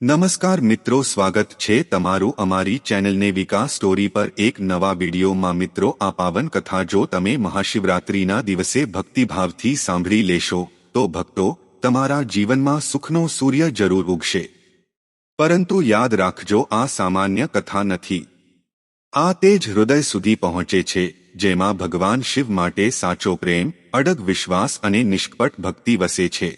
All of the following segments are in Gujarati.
નમસ્કાર મિત્રો, સ્વાગત છે તમારું અમારી ચેનલને વિકાસ સ્ટોરી પર એક નવા વિડીયોમાં। મિત્રો, આ પાવન કથા જો તમે મહાશિવરાત્રિના દિવસે ભક્તિભાવથી સાંભળી લેશો તો ભક્તો તમારા જીવનમાં સુખનો સૂર્ય જરૂર ઉગશે। પરંતુ યાદ રાખજો, આ સામાન્ય કથા નથી। આ તે જ હૃદય સુધી પહોંચે છે જેમાં ભગવાન શિવ માટે સાચો પ્રેમ, અડગ વિશ્વાસ અને નિષ્કપટ ભક્તિ વસે છે।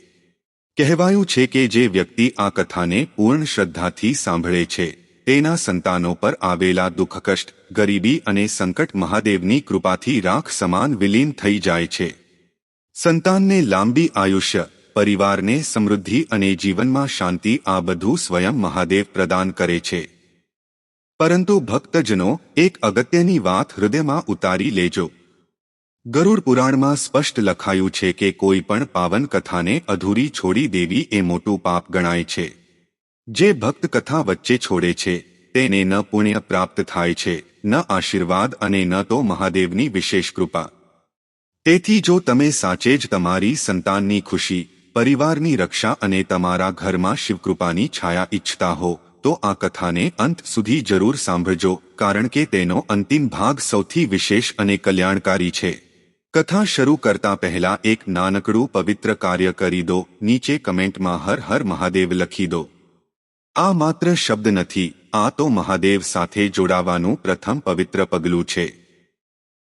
કહેવાયું છે કે જે વ્યક્તિ આ કથાને પૂર્ણ શ્રદ્ધાથી સાંભળે છે તેના સંતાનો પર આવેલા દુઃખ, કષ્ટ, ગરીબી અને સંકટ મહાદેવની કૃપાથી રાખ સમાન વિલીન થઈ જાય છે। સંતાનને લાંબી આયુષ્ય, પરિવારને સમૃદ્ધિ અને જીવનમાં શાંતિ, આ બધું સ્વયં મહાદેવ પ્રદાન કરે છે। પરંતુ ભક્તજનો, એક અગત્યની વાત હૃદયમાં ઉતારી લેજો। ગરુડ પુરાણમાં સ્પષ્ટ લખાયું છે કે કોઈ પણ પાવન કથાને અધૂરી છોડી દેવી એ મોટું પાપ ગણાય છે। જે ભક્ત કથા વચ્ચે છોડે છે તેને ન પુણ્ય પ્રાપ્ત થાય છે, ન આશીર્વાદ અને ન તો મહાદેવની વિશેષ કૃપા। તેથી જો તમે સાચે જ તમારી સંતાનની ખુશી, પરિવારની રક્ષા અને તમારા ઘરમાં શિવકૃપાની છાયા ઈચ્છતા હો તો આ કથાને અંત સુધી જરૂર સાંભળજો, કારણ કે તેનો અંતિમ ભાગ સૌથી વિશેષ અને કલ્યાણકારી છે। કથા શરૂ કરતા પહેલા એક નાનકડું પવિત્ર કાર્ય કરી દો। નીચે કમેન્ટમાં હર હર મહાદેવ લખી દો। આ માત્ર શબ્દ નથી, આ તો મહાદેવ સાથે જોડાવાનું પ્રથમ પવિત્ર પગલું છે।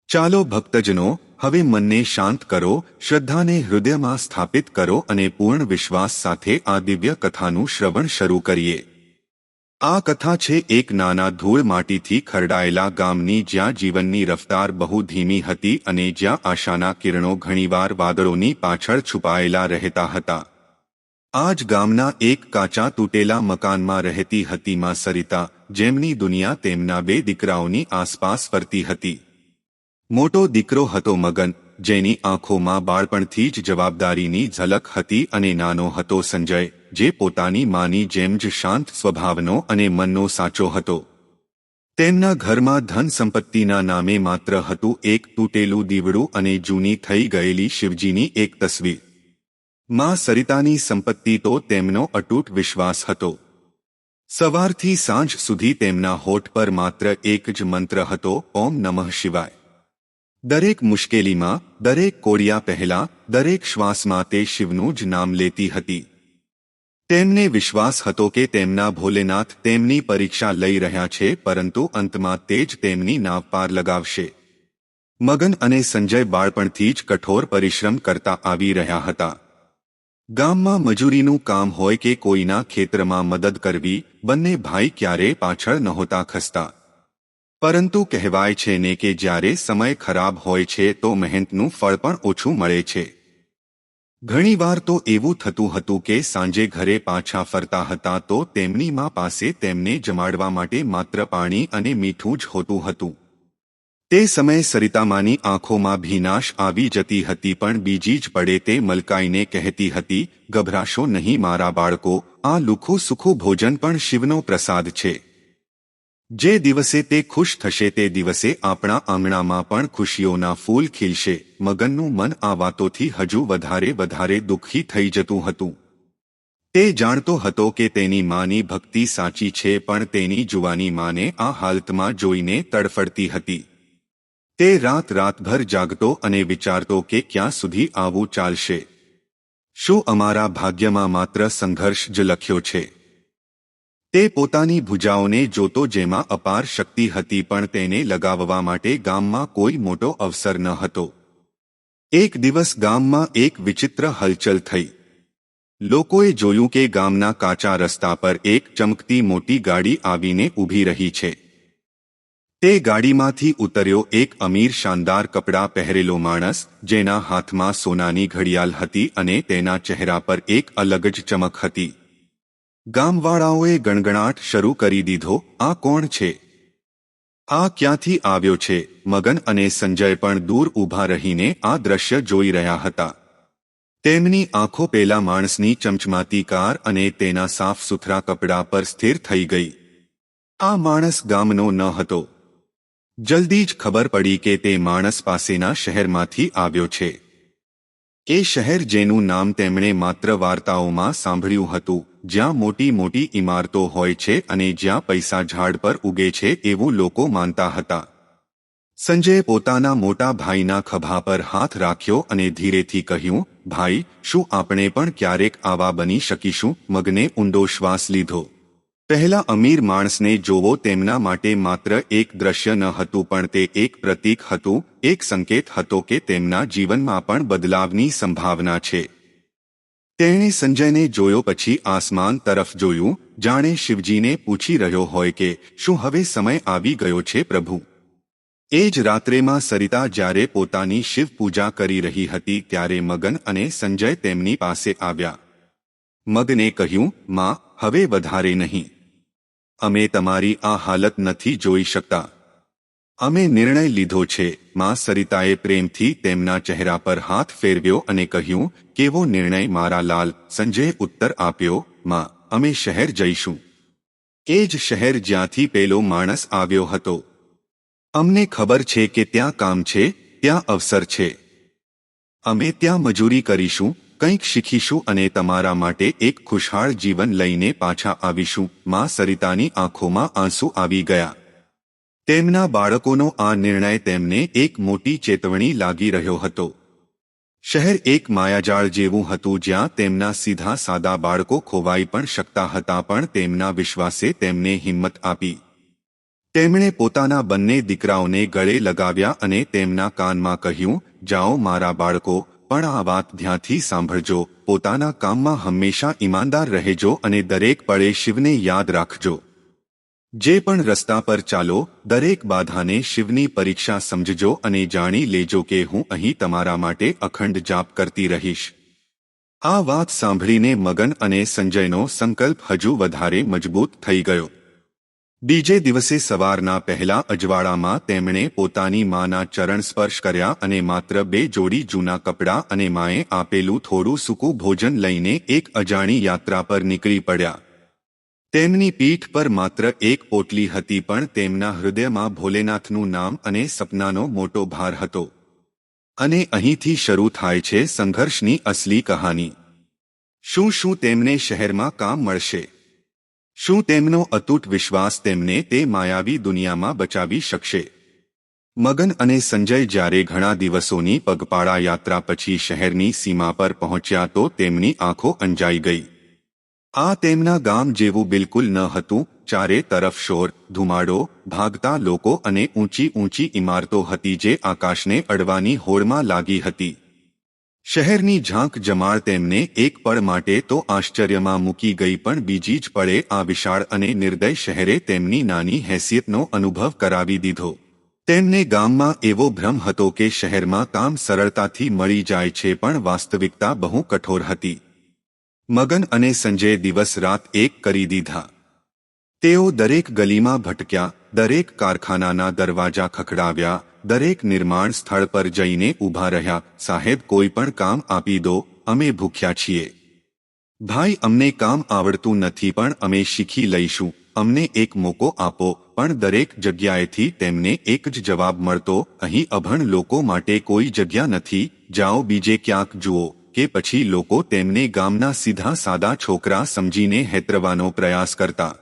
ચાલો ભક્તજનો, હવે મનને શાંત કરો, શ્રદ્ધાને હૃદયમાં સ્થાપિત કરો અને પૂર્ણ વિશ્વાસ સાથે આ દિવ્ય કથાનું શ્રવણ શરૂ કરીએ। આ કથા છે એક નાના ધૂળ માટીથી ખરડાયેલા ગામની, જ્યાં જીવનની રફતાર બહુ ધીમી હતી અને જ્યાં આશાના કિરણો ઘણીવાર વાદળોની પાછળ છુપાયેલા રહેતા હતા। આ જ ગામના એક કાચા તૂટેલા મકાનમાં રહેતી હતી માં સરિતા, જેમની દુનિયા તેમના બે દીકરાઓની આસપાસ ફરતી હતી। મોટો દીકરો હતો મગન, જેની આંખોમાં બાળપણથી જ જવાબદારીની ઝલક હતી, અને નાનો હતો સંજય, જે પોતાની માની જેમ જ શાંત સ્વભાવનો અને મનનો સાચો હતો। તેમના ઘરમાં ધન સંપત્તિના નામે માત્ર હતું એક તૂટેલું દીવડું અને જૂની થઈ ગયેલી શિવજીની એક તસવીર। માં સરિતાની સંપત્તિ તો તેમનો અતૂટ વિશ્વાસ હતો। સવારથી સાંજ સુધી તેમના હોઠ પર માત્ર એક જ મંત્ર હતો, ઓમ નમઃ શિવાય। દરેક મુશ્કેલીમાં, દરેક કોડિયા પહેલા, દરેક શ્વાસમાં તે શિવનું જ નામ લેતી હતી। તેમને વિશ્વાસ હતો કે તેમના ભોલેનાથ તેમની પરીક્ષા લઈ રહ્યા છે, પરંતુ અંતમાં તે જ તેમની નાવ પાર લગાવશે। મગન અને સંજય બાળપણથી જ કઠોર પરિશ્રમ કરતા આવી રહ્યા હતા। ગામમાં મજૂરીનું કામ હોય કે કોઈના ખેતરમાં મદદ કરવી, બંને ભાઈ ક્યારેય પાછળ નહોતા ખસતા। પરંતુ કહેવાય છે ને કે જ્યારે સમય ખરાબ હોય છે તો મહેનતનું ફળ પણ ઓછું મળે છે। ઘણીવાર તો એવું થતું હતું કે સાંજે ઘરે પાછા ફરતા હતા તો તેમની મા પાસે તેમને જમાડવા માટે માત્ર પાણી અને મીઠું જ હોતું હતું। તે સમયે સરિતામાની આંખોમાં ભીનાશ આવી જતી હતી, પણ બીજી જ પળે તે મલકાઈને કહેતી હતી, ગભરાશો નહીં મારા બાળકો, આ લુખું સુખું ભોજન પણ શિવનો પ્રસાદ છે। જે દિવસે તે ખુશ થશે તે દિવસે આપણા આંગણામાં પણ ખુશીઓના ફૂલ ખીલશે। મગનનું મન આ વાતોથી હજુ વધારે દુઃખી થઈ જતું હતું। તે જાણતો હતો કે તેની માની ભક્તિ સાચી છે, પણ તેની જુવાની માને આ હાલતમાં જોઈને તડફડતી હતી। તે રાતભર જાગતો અને વિચારતો કે ક્યાં સુધી આવું ચાલશે? શું અમારા ભાગ્યમાં માત્ર સંઘર્ષ જ લખ્યો છે? તે પોતાની ભુજાઓને જોતો જેમાં અપાર શક્તિ હતી, પણ તેને લગાવવા માટે ગામમાં કોઈ મોટો અવસર ન હતો। એક દિવસ ગામમાં એક વિચિત્ર હલચલ થઈ। લોકોએ જોયું કે ગામના કાચા રસ્તા પર એક ચમકતી મોટી ગાડી આવીને ઊભી રહી છે। તે ગાડીમાંથી ઉતર્યો એક અમીર, શાનદાર કપડાં પહેરેલો માણસ, જેના હાથમાં સોનાની ઘડિયાળ હતી અને તેના ચહેરા પર એક અલગ જ ચમક હતી। ગામવાળાઓએ ગણગણાટ શરૂ કરી દીધો, આ કોણ છે? આ ક્યાંથી આવ્યો છે? મગન અને સંજય પણ દૂર ઊભા રહીને આ દ્રશ્ય જોઈ રહ્યા હતા। તેમની આંખો પેલા માણસની ચમચમાતી કાર અને તેના સાફ સુથરા કપડાં પર સ્થિર થઈ ગઈ। આ માણસ ગામનો ન હતો। જલ્દી જ ખબર પડી કે તે માણસ પાસેના શહેરમાંથી આવ્યો છે। એ શહેર જેનું નામ તેમણે માત્ર વાર્તાઓમાં સાંભળ્યું હતું, જ્યાં મોટી મોટી ઇમારતો હોય છે અને જ્યાં પૈસા ઝાડ પર ઉગે છે એવું લોકો માનતા હતા. સંજયે પોતાના મોટા ભાઈના ખભા પર હાથ રાખ્યો અને ધીરેથી કહ્યું, ભાઈ, શું આપણે પણ ક્યારેક આવા બની શકીશું? મગને ઊંડો શ્વાસ લીધો. પહેલા અમીર માણસને જોવો તેમના માટે માત્ર એક દ્રશ્ય ન હતું, પણ તે એક પ્રતીક હતું, એક સંકેત હતો કે તેમના જીવનમાં પણ બદલાવની સંભાવના છે. તેણે સંજયને જોયો, પછી આસમાન તરફ જોયું, જાણે શિવજીને પૂછી રહ્યો હોય કે શું હવે સમય આવી ગયો છે પ્રભુ? એ જ રાત્રેમાં સરિતા જ્યારે પોતાની શિવ પૂજા કરી રહી હતી ત્યારે મગન અને સંજય તેમની પાસે આવ્યા. મગને કહ્યું, માં, હવે વધારે નહીં. અમે તમારી આ હાલત નથી જોઈ શકતા. અમે નિર્ણય લીધો છે. માં સરિતાએ પ્રેમથી તેમના ચહેરા પર હાથ ફેરવ્યો અને કહ્યું, કેવો નિર્ણય મારા લાલ? સંજયે ઉત્તર આપ્યો, માં, અમે શહેર જઈશું. એ જ શહેર જ્યાંથી પેલો માણસ આવ્યો હતો. અમને ખબર છે કે ત્યાં કામ છે, ત્યાં અવસર છે. અમે ત્યાં મજૂરી કરીશું, કંઈક શીખીશું અને તમારા માટે એક ખુશહાલ જીવન લઈને પાછા આવીશું. માં સરિતાની આંખોમાં આંસુ આવી ગયા. તેમના બાળકોનો આ નિર્ણય તેમને એક મોટી ચેતવણી લાગી રહ્યો હતો. શહેર એક માયાજાળ જેવું હતું જ્યાં તેમના સીધા સાદા બાળકો ખોવાઈ પણ શકતા હતા, પણ તેમના વિશ્વાસે તેમને હિંમત આપી. તેમણે પોતાના બંને દીકરાઓને ગળે લગાવ્યા અને તેમના કાનમાં કહ્યું, જાઓ મારા બાળકો, પણ આ વાત ધ્યાનથી સાંભળજો. પોતાના કામમાં હંમેશા ઈમાનદાર રહેજો અને દરેક પળે શિવને યાદ રાખજો. જે પણ રસ્તા પર ચાલો, દરેક બાધાને શિવની પરીક્ષા સમજજો અને જાણી લેજો કે હું અહીં તમારા માટે અખંડ જાપ કરતી રહીશ. આ વાત સાંભળીને મગન અને સંજયનો સંકલ્પ હજુ વધારે મજબૂત થઈ ગયો. બીજે દિવસે સવારના પહેલા અજવાળામાં તેમણે પોતાની માના ચરણ સ્પર્શ કર્યા અને માત્ર 2 જોડી જૂના કપડાં અને માએ આપેલું થોડું સૂકું ભોજન લઈને એક અજાણી યાત્રા પર નીકળી પડ્યા. તેમની પીઠ પર માત્ર એક પોટલી હતી, પણ તેમના હૃદયમાં ભોલેનાથનું નામ અને સપનાનો મોટો ભાર હતો. અને અહીંથી શરૂ થાય છે સંઘર્ષની અસલી કહાની. શું તેમને શહેરમાં કામ મળશે? શું તેમનો અતૂટ વિશ્વાસ તેમને તે માયાવી દુનિયામાં બચાવી શકશે? મગન અને સંજય જ્યારે ઘણા દિવસોની પગપાળા યાત્રા પછી શહેરની સીમા પર પહોંચ્યા તો તેમની આંખો અંજાઈ ગઈ. આ તેમના ગામ જેવું બિલકુલ ન હતું. ચારે તરફ શોર, ધુમાડો, ભાગતા લોકો અને ઊંચી ઊંચી ઇમારતો હતી જે આકાશને અડવાની હોડમાં લાગી હતી. શહેરની ઝાંક જમાળ તેમને એક પળ માટે તો આશ્ચર્યમાં મૂકી ગઈ, પણ બીજી જ પળે આ વિશાળ અને નિર્દય શહેરે તેમની નાની હેસિયતનો અનુભવ કરાવી દીધો. તેમને ગામમાં એવો ભ્રમ હતો કે શહેરમાં કામ સરળતાથી મળી જાય છે, પણ વાસ્તવિકતા બહુ કઠોર હતી. મગન અને સંજયે દિવસ રાત એક કરી દીધા. તેઓ દરેક ગલીમાં ભટક્યા, દરેક કારખાનાના દરવાજા ખખડાવ્યા, દરેક નિર્માણ સ્થળ પર જઈને ઊભા રહ્યા. સાહેબ, કોઈ પણ કામ આપી દો, અમે ભૂખ્યા છીએ. ભાઈ, અમને કામ આવડતું નથી પણ અમે શીખી લઈશું. અમને એક મોકો આપો. પણ દરેક જગ્યાએથી તેમને એક જ જવાબ મળતો, અહીં અભણ લોકો માટે કોઈ જગ્યા નથી, જાઓ બીજે ક્યાંક જુઓ. કે પછી લોકો તેમને ગામના સીધા સાદા છોકરા સમજીને હેતરવાનો પ્રયાસ કરતા.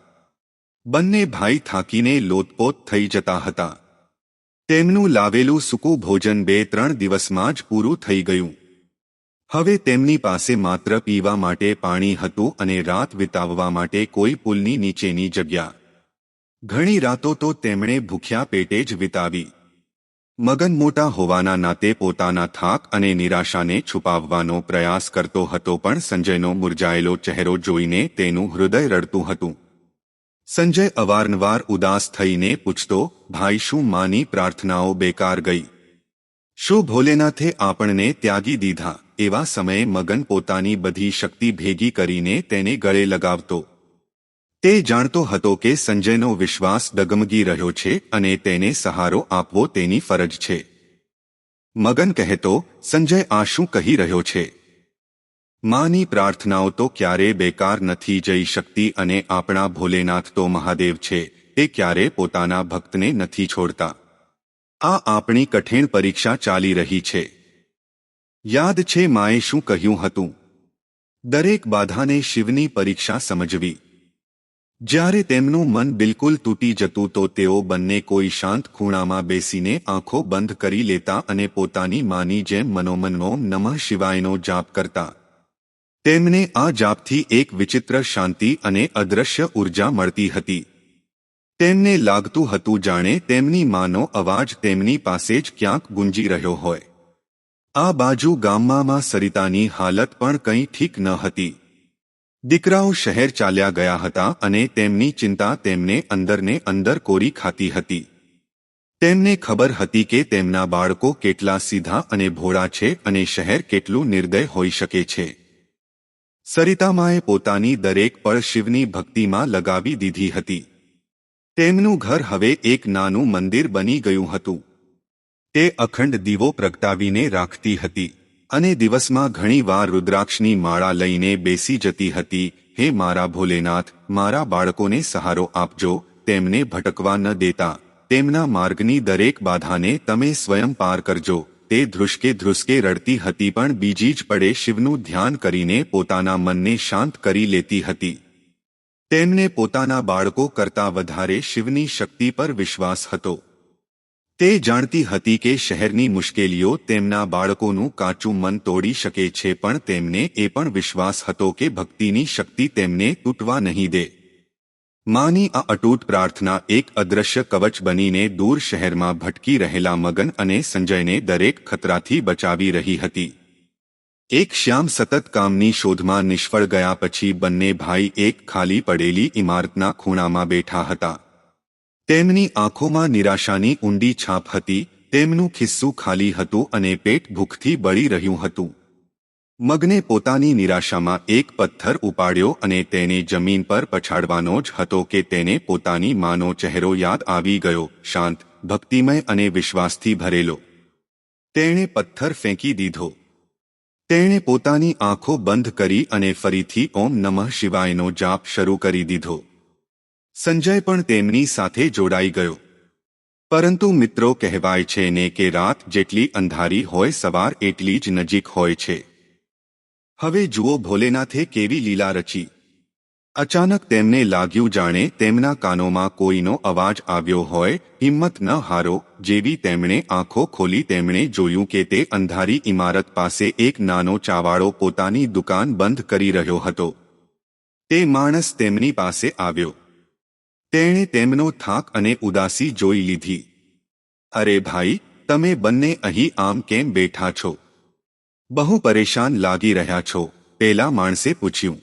બંને ભાઈ થાકીને લોતપોત થઈ જતા હતા. તેમનું લાવેલું સૂકું ભોજન 2-3 દિવસમાં જ પૂરું થઈ ગયું. હવે તેમની પાસે માત્ર પીવા માટે પાણી હતું અને રાત વિતાવવા માટે કોઈ પુલની નીચેની જગ્યા. ઘણી રાતો તો તેમણે ભૂખ્યા પેટે જ વિતાવી. મગન મોટા હોવાના નાતે પોતાના થાક અને નિરાશાને છુપાવવાનો પ્રયાસ કરતો હતો, પણ સંજયનો મુરઝાયેલો ચહેરો જોઈને તેનું હૃદય રડતું હતું. સંજય અવારનવાર ઉદાસ થઈને પૂછતો, ભાઈ, શું માની પ્રાર્થનાઓ બેકાર ગઈ? શું ભોલેનાથે આપણને ત્યાગી દીધા? એવા સમયે મગન પોતાની બધી શક્તિ ભેગી કરીને તેને ગળે લગાવતો. તે જાણતો હતો કે સંજયનો વિશ્વાસ ડગમગી રહ્યો છે અને તેને સહારો આપવો તેની ફરજ છે. મગન કહેતો, સંજય, આ શું કહી રહ્યો છે? માની પ્રાર્થનાઓ તો ક્યારેય બેકાર નથી જઈ શકતી અને આપણા ભોલેનાથ તો મહાદેવ છે, તે ક્યારેય પોતાના ભક્તને નથી છોડતા. આ આપણી કઠિન પરીક્ષા ચાલી રહી છે. યાદ છે માએ શું કહ્યું હતું? દરેક બાધાને શિવની પરીક્ષા સમજવી. જ્યારે તેમનું મન બિલકુલ તૂટી જતું તો તેઓ બંને કોઈ શાંત ખૂણામાં બેસીને આંખો બંધ કરી લેતા અને પોતાની માની જેમ મનોમન ઓમ નમઃ શિવાયનો જાપ કરતા. તેમને આ જાપથી એક વિચિત્ર શાંતિ અને અદૃશ્ય ઉર્જા મળતી હતી. તેમને લાગતું હતું જાણે તેમની માનો અવાજ તેમની પાસે જ ક્યાંક ગુંજી રહ્યો હોય. આ બાજુ ગામમાં સરિતાની હાલત પણ કંઈ ઠીક ન હતી. દીકરાઓ શહેર ચાલ્યા ગયા હતા અને તેમની ચિંતા તેમને અંદરને અંદર કોરી ખાતી હતી. તેમને ખબર હતી કે તેમના બાળકો કેટલા સીધા અને ભોળા છે અને શહેર કેટલું નિર્દય હોઈ શકે છે. સરિતામાએ પોતાની દરેક પળ શિવની ભક્તિમાં લગાવી દીધી હતી. તેમનું ઘર હવે એક નાનું મંદિર બની ગયું હતું. તે અખંડ દીવો પ્રગટાવીને રાખતી હતી અને દિવસમાં ઘણીવાર રુદ્રાક્ષની માળા લઈને બેસી જતી હતી. હે મારા ભોલેનાથ, મારા બાળકોને સહારો આપજો, તેમને ભટકવા ન દેતા, તેમના માર્ગની દરેક બાધાને તમે સ્વયં પાર કરજો. તે ધ્રુસકે રડતી હતી પણ બીજી જ પળે શિવનું ધ્યાન કરીને પોતાના મનને શાંત કરી લેતી હતી. તેમને પોતાના બાળકો કરતાં વધારે શિવની શક્તિ પર વિશ્વાસ હતો. તે જાણતી હતી કે શહેરની મુશ્કેલીઓ તેમના બાળકોનું કાચું મન તોડી શકે છે, પણ તેમને એ પણ વિશ્વાસ હતો કે ભક્તિની શક્તિ તેમને તૂટવા નહીં દે. માની આ અતૂટ પ્રાર્થના એક અદૃશ્ય કવચ બનીને દૂર શહેરમાં ભટકી રહેલા મગન અને સંજયને દરેક ખતરાથી બચાવી રહી હતી. એક શ્યામ સતત કામની શોધમાં નિષ્ફળ ગયા પછી બંને ભાઈ એક ખાલી પડેલી ઇમારતના ખૂણામાં બેઠા હતા. તેમની આંખોમાં નિરાશાની ઊંડી છાપ હતી. તેમનું ખિસ્સું ખાલી હતું અને પેટ ભૂખથી બળી રહ્યું હતું. મગને પોતાની નિરાશામાં એક પથ્થર ઉપાડ્યો અને તેને જમીન પર પછાડવાનો જ હતો કે તેને પોતાની માનો ચહેરો યાદ આવી ગયો, શાંત, ભક્તિમય અને વિશ્વાસથી ભરેલો. તેણે પથ્થર ફેંકી દીધો. તેણે પોતાની આંખો બંધ કરી અને ફરીથી ઓમ નમઃ શિવાયનો જાપ શરૂ કરી દીધો. સંજય પણ તેમની સાથે જોડાઈ ગયો. પરંતુ મિત્રો, કહેવાય છે ને કે રાત જેટલી અંધારી હોય સવાર એટલી જ નજીક હોય છે. હવે જુઓ ભોલેનાથે કેવી લીલા રચી. અચાનક તેમને લાગ્યું જાણે તેમના કાનોમાં કોઈનો અવાજ આવ્યો હોય, હિંમત ન હારો. જેવી તેમણે આંખો ખોલી તેમણે જોયું કે તે અંધારી ઇમારત પાસે એક નાનો ચાવાળો પોતાની દુકાન બંધ કરી રહ્યો હતો. તે માણસ તેમની પાસે આવ્યો. તેણે તેમનો થાક અને ઉદાસી જોઈ લીધી. અરે ભાઈ, તમે બંને અહીં આમ કેમ બેઠા છો? બહુ પરેશાન લાગી રહ્યા છો, પેલા માણસે પૂછ્યું.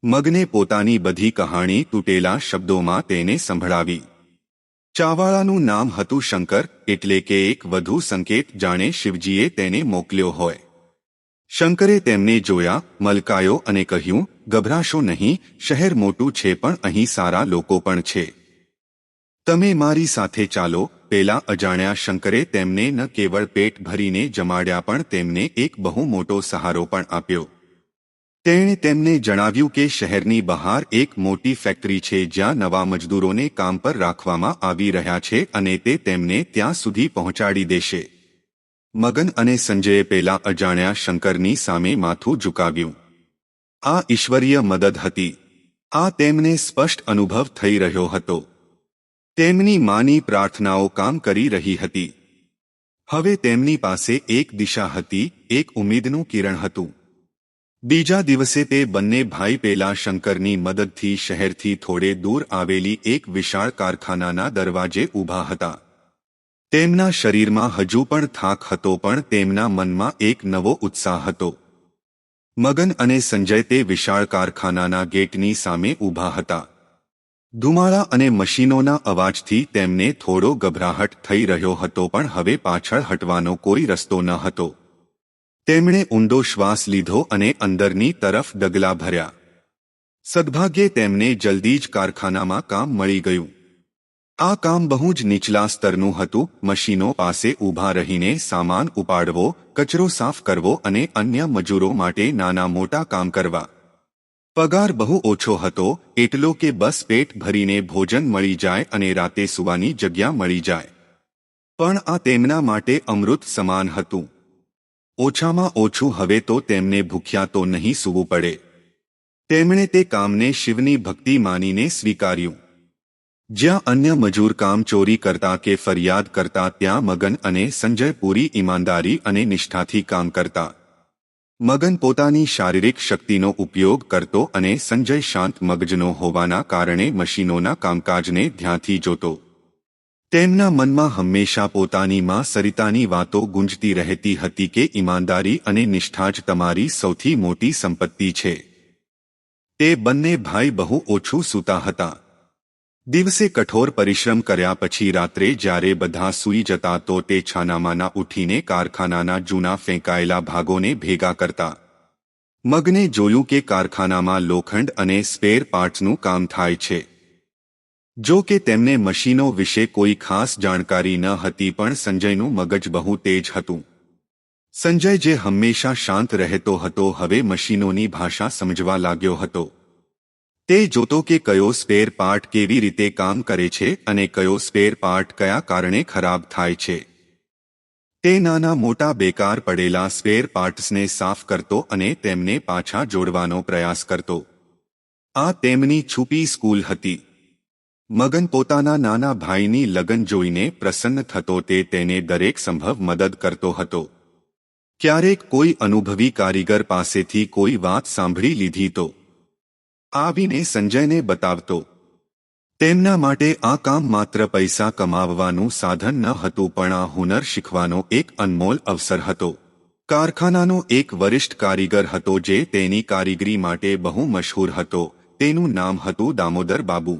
મગને પોતાની બધી કહાણી તૂટેલા શબ્દોમાં તેને સંભળાવી. ચાવાળાનું નામ હતું શંકર, એટલે કે એક વધુ સંકેત જાણે શિવજીએ તેને મોકલ્યો હોય. શંકરે તેમને જોયા, મલકાયો અને કહ્યું, ગભરાશો નહીં, શહેર મોટું છે પણ અહીં સારા લોકો પણ છે. તમે મારી સાથે ચાલો. પેલા અજાણ્યા શંકરે તેમને ન કેવળ પેટ ભરીને જમાડ્યા પણ તેમને એક બહુ મોટો સહારો પણ આપ્યો. તેણે તેમને જણાવ્યું કે શહેરની બહાર એક મોટી ફેક્ટરી છે જ્યાં નવા મજદૂરોને કામ પર રાખવામાં આવી રહ્યા છે અને તે તેમને ત્યાં સુધી પહોંચાડી દેશે. મગન અને સંજયે પેલા અજાણ્યા શંકરની સામે માથું ઝુકાવ્યું. આ ઈશ્વરીય મદદ હતી. આ તેમને સ્પષ્ટ અનુભવ થઈ રહ્યો હતો. તેમની માની પ્રાર્થનાઓ કામ કરી રહી હતી. હવે તેમની પાસે એક દિશા હતી, એક ઉમ્મીદનું કિરણ હતું. બીજા દિવસે તે બંને ભાઈ પેલા શંકરની મદદથી શહેરથી થોડે દૂર આવેલી એક વિશાળ કારખાનાના દરવાજે ઊભા હતા. તેમના શરીરમાં હજુ પણ થાક હતો પણ તેમના મનમાં એક નવો ઉત્સાહ હતો. મગન અને સંજય તે વિશાળ કારખાનાના ગેટની સામે ઊભા હતા. ધુમાડા અને મશીનોના અવાજથી તેમને થોડો ગભરાહટ થઈ રહ્યો હતો પણ હવે પાછળ હટવાનો કોઈ રસ્તો ન હતો. તેમણે ઊંડો શ્વાસ લીધો અને અંદરની તરફ ડગલા ભર્યા. સદભાગ્યે તેમને જલ્દી જ કારખાનામાં કામ મળી ગયું. આ કામ બહુ જ નીચલા સ્તરનું હતું. મશીનો પાસે ઊભા રહીને સામાન ઉપાડવો, કચરો સાફ કરવો અને અન્ય મજૂરો માટે નાના મોટા કામ કરવા. પગાર બહુ ઓછો હતો, એટલો કે બસ પેટ ભરીને ભોજન મળી જાય અને રાતે સૂવાની જગ્યા મળી જાય. પણ આ તેમના માટે અમૃત સમાન હતું. ઓછામાં ઓછું હવે તો તેમને ભૂખ્યા તો નહીં સૂવું પડે. તેમણે તે કામને શિવની ભક્તિ માનીને સ્વીકાર્યું. જ્યાં અન્ય મજૂર કામ ચોરી કરતા કે ફરિયાદ કરતા, ત્યાં મગન અને સંજય પૂરી ઈમાનદારી અને નિષ્ઠાથી કામ કરતા. મગન પોતાની શારીરિક શક્તિનો ઉપયોગ કરતો અને સંજય શાંત મગજનો હોવાના કારણે મશીનોના કામકાજને ધ્યાનથી જોતો. તેમના મનમાં હંમેશા પોતાની માં સરિતાની વાતો ગુંજતી રહેતી હતી કે ઈમાનદારી અને નિષ્ઠા જ તમારી સૌથી મોટી સંપત્તિ છે. તે બંને ભાઈ બહુ ઓછું સૂતા હતા. દિવસે કઠોર પરિશ્રમ કર્યા પછી રાત્રે જ્યારે બધા સૂઈ જતા તો તે છાનામાના ઉઠીને કારખાનાના જૂના ફેંકાયેલા ભાગોને ભેગા કરતા. મગને જોયું કે કારખાનામાં લોખંડ અને સ્પેર પાર્ટ્સનું કામ થાય છે. જો કે તેમને મશીનો વિશે કોઈ ખાસ જાણકારી ન હતી, પણ સંજયનું મગજ બહુ તેજ હતું. સંજય જે હંમેશા શાંત રહેતો હતો, હવે મશીનોની ભાષા સમજવા લાગ્યો હતો. તે જોતો કે કયો સ્પેર પાર્ટ કેવી રીતે કામ કરે છે અને કયો સ્પેર પાર્ટ કયા કારણે ખરાબ થાય છે. તે નાના મોટા બેકાર પડેલા સ્પેર પાર્ટ્સને સાફ કરતો અને તેમને પાછા જોડવાનો પ્રયાસ કરતો. આ તેમની છુપી સ્કૂલ હતી. મગન પોતાના નાના ભાઈની લગન જોઈને પ્રસન્ન થતો. તે તેને દરેક સંભવ મદદ કરતો હતો. ક્યારેક કોઈ અનુભવી કારીગર પાસેથી કોઈ વાત સાંભળી લીધી તો આવીને સંજયને બતાવતો. તેમના માટે આ કામ માત્ર પૈસા કમાવવાનું સાધન ન હતું, પણ આ હુનર શીખવાનો એક અનમોલ અવસર હતો. કારખાનાનો એક વરિષ્ઠ કારીગર હતો જે તેની કારીગરી માટે બહુ મશહૂર હતો. તેનું નામ હતું દામોદર બાબુ.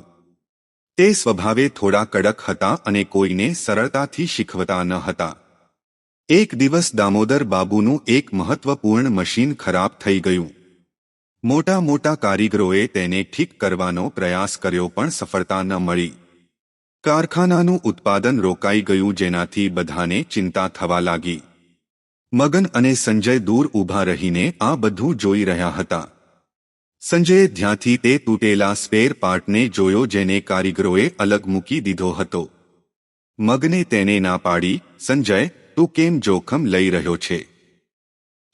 તે સ્વભાવે થોડા કડક હતા અને કોઈને સરળતાથી શીખવતા ન હતા. એક દિવસ દામોદર બાબુનું એક મહત્વપૂર્ણ મશીન ખરાબ થઈ ગયું. મોટા મોટા કારીગરોએ તેને ઠીક કરવાનો પ્રયાસ કર્યો, પણ સફળતા ન મળી. કારખાનાનું ઉત્પાદન રોકાઈ ગયું, જેનાથી બધાને ચિંતા થવા લાગી. મગન અને સંજય દૂર ઊભા રહીને આ બધું જોઈ રહ્યા હતા. સંજયે ધ્યાનથી તે તૂટેલા સ્પેર પાર્ટને જોયો જેને કારીગરોએ અલગ મૂકી દીધો હતો. મગને તેને ના પાડી, સંજય, તું કેમ જોખમ લઈ રહ્યો છે?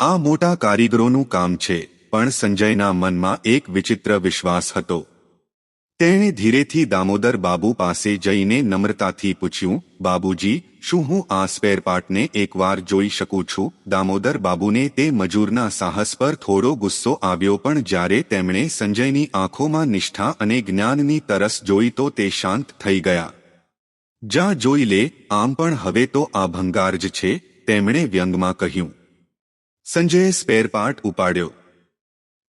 આ મોટા કારીગરોનું કામ છે. પણ સંજયના મનમાં એક વિચિત્ર વિશ્વાસ હતો. તેણે ધીરેથી દામોદર બાબુ પાસે જઈને નમ્રતાથી પૂછ્યું, બાબુજી, શું હું આ સ્પેર પાર્ટને એકવાર જોઈ શકું છું? દામોદર બાબુને તે મજૂરના સાહસ પર થોડો ગુસ્સો આવ્યો, પણ જ્યારે તેમણે સંજયની આંખોમાં નિષ્ઠા અને જ્ઞાનની તરસ જોઈ તો તે શાંત થઈ ગયા. જા જોઈ લે, આમ પણ હવે તો આ ભંગાર જ છે, તેમણે વ્યંગમાં કહ્યું. સંજયે સ્પેર પાર્ટ ઉપાડ્યો.